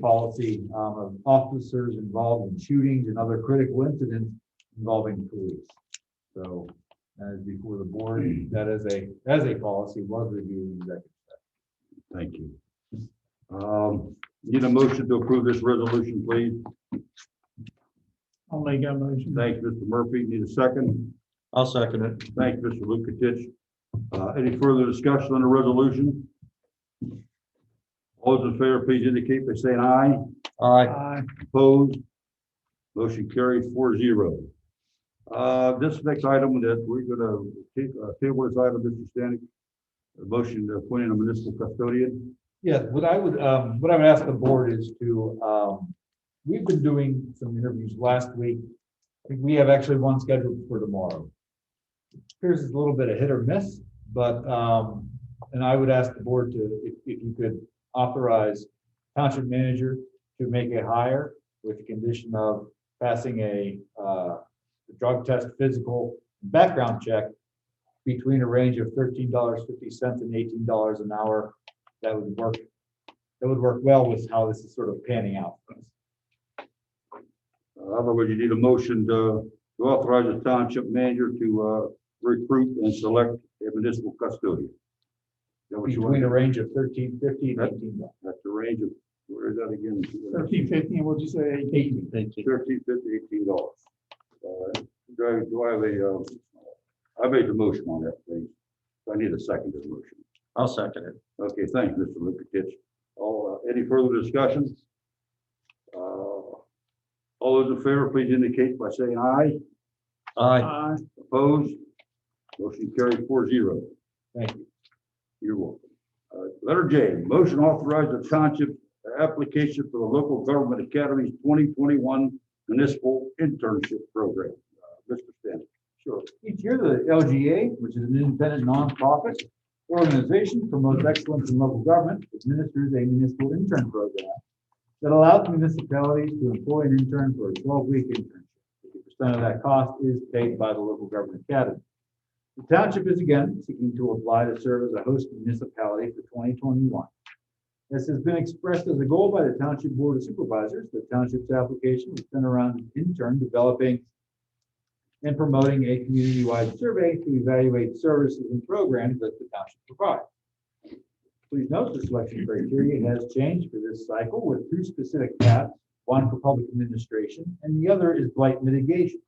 policy of officers involved in shootings and other critical incidents involving police. So as before the board, that as a policy was reviewed in executive session.
Thank you. Need a motion to approve this resolution, please.
I'll make that motion.
Thank you, Mr. Murphy. Need a second?
I'll second it.
Thank you, Mr. Lukatich. Any further discussion on the resolution? All those in favor, please indicate by saying aye.
Aye.
Opposed? Motion carries 4-0. This next item that we're gonna table this item, Mr. Stanek, a motion to appoint a municipal custodian.
Yeah, what I would ask the board is to, we've been doing some interviews last week. I think we have actually one scheduled for tomorrow. Here's a little bit of hit or miss, but, and I would ask the board to, if you could authorize township manager to make a hire with the condition of passing a drug test, physical, background check between a range of $13.50 and $18 an hour. That would work. That would work well with how this is sort of panning out.
Otherwise, you need a motion to authorize the township manager to recruit and select a municipal custodian. Is that what you want?
Between a range of $13.50 and $18.
That's the range of, where is that again?
$13.50, and what'd you say?
$18.
$13.50, $18. Do I have a, I made the motion on that, please. I need a second to the motion.
I'll second it.
Okay, thanks, Mr. Lukasich. Any further discussion? All those in favor, please indicate by saying aye.
Aye.
Opposed? Motion carried 4-0.
Thank you.
You're welcome. Letter J, motion authorize the township application for the local government academies 2021 municipal internship program. Mr. Stanley.
Sure. Each year, the LGA, which is an independent nonprofit organization, promotes excellence in local government, administers a municipal intern program that allows municipalities to employ an intern for a 12-week internship. 50% of that cost is paid by the local government academy. The township is again seeking to apply to serve as a host municipality for 2021. This has been expressed as a goal by the Township Board of Supervisors. The township's application was sent around an intern developing and promoting a community-wide survey to evaluate services and programs that the township provides. Please note the selection criteria has changed for this cycle with two specific paths, one for public administration and the other is blight mitigation.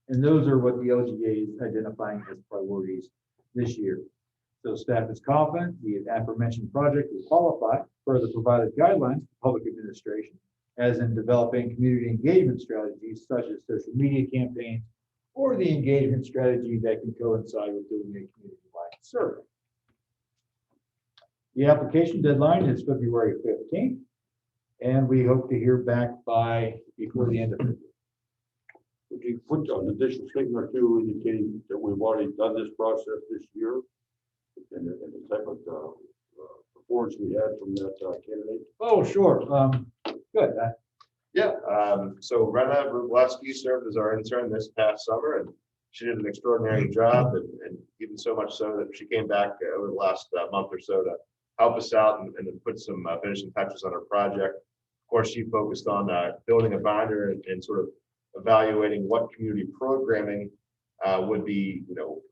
And those are what the LGA is identifying as priorities this year. So staff is confident the aforementioned project will qualify for the provided guidelines for public administration, as in developing community engagement strategies such as social media campaigns or the engagement strategy that can coincide with doing a community-wide survey. The application deadline is February 15th, and we hope to hear back before the end of it.
Would you put an additional statement or two indicating that we've already done this process this year and the type of performance we had from that candidate?
Oh, sure. Good.
Yeah, so Rena Rugleski served as our intern this past summer, and she did an extraordinary job, and even so much so that she came back over the last month or so to help us out and put some finishing touches on her project. Of course, she focused on building a binder and sort of evaluating what community programming would be,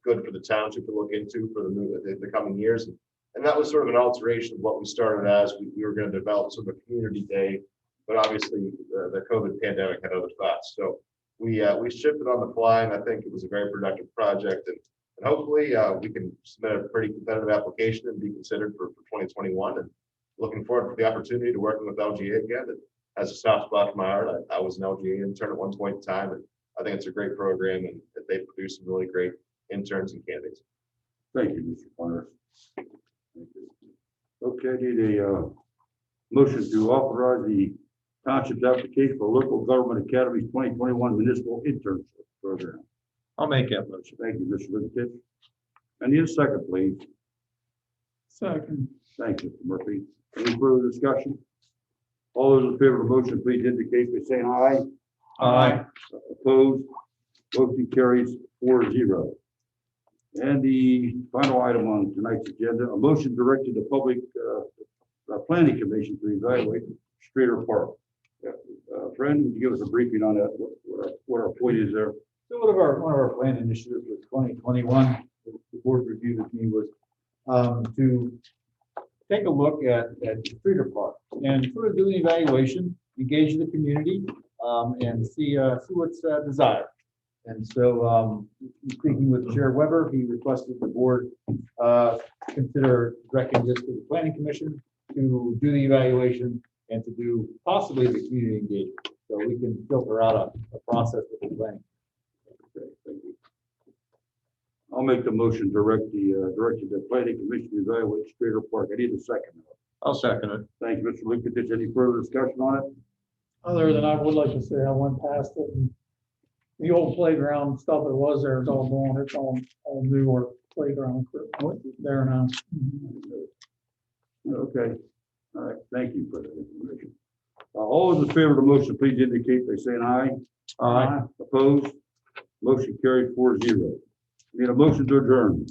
good for the township to look into for the coming years. And that was sort of an alteration of what we started as. We were going to develop sort of a community day, but obviously the COVID pandemic had other thoughts. So we shifted on the fly, and I think it was a very productive project. And hopefully we can submit a pretty competitive application and be considered for 2021. And looking forward to the opportunity to working with LGA again. It has a soft spot in my heart. I was an LGA intern at one point in time, and I think it's a great program, and that they produce some really great interns and candidates.
Thank you, Mr. Connors. Okay, I need a motion to authorize the township's application for local government academy 2021 municipal internship program.
I'll make that motion.
Thank you, Mr. Lukasich. I need a second, please.
Second.
Thank you, Mr. Murphy. Any further discussion? All those in favor of the motion, please indicate by saying aye.
Aye.
Opposed? Motion carries 4-0. And the final item on tonight's agenda, a motion directed to public planning commission to evaluate Streeter Park. Fred, would you give us a briefing on that? What our point is there?
So one of our plan initiatives for 2021, the board reviewed with me was to take a look at Streeter Park and sort of do an evaluation, engage the community, and see what's desired. And so, speaking with Chair Weber, he requested the board consider directing this to the planning commission to do the evaluation and to do possibly the community engagement. So we can filter out a process with the planning.
Okay, thank you. I'll make the motion directed the planning commission to evaluate Strader Park. I need a second.
I'll second it.
Thank you, Mr. Lukasich. Any further discussion on it?
Other than I would like to say, I went past it and the old playground stuff that was there is all gone. It's all newer playground equipment there now.
Okay. All right. Thank you for that information. All those in favor of the motion, please indicate by saying aye. Aye. Opposed? Motion carried 4-0. Need a motion to adjourn.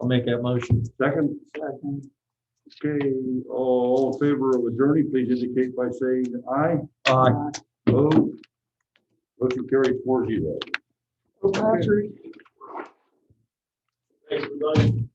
I'll make that motion.
Second?
Second.
Okay, all in favor of adjourning, please indicate by saying aye.
Aye.
Opposed? Motion carried 4-0.
Patrick.
Thanks, everybody.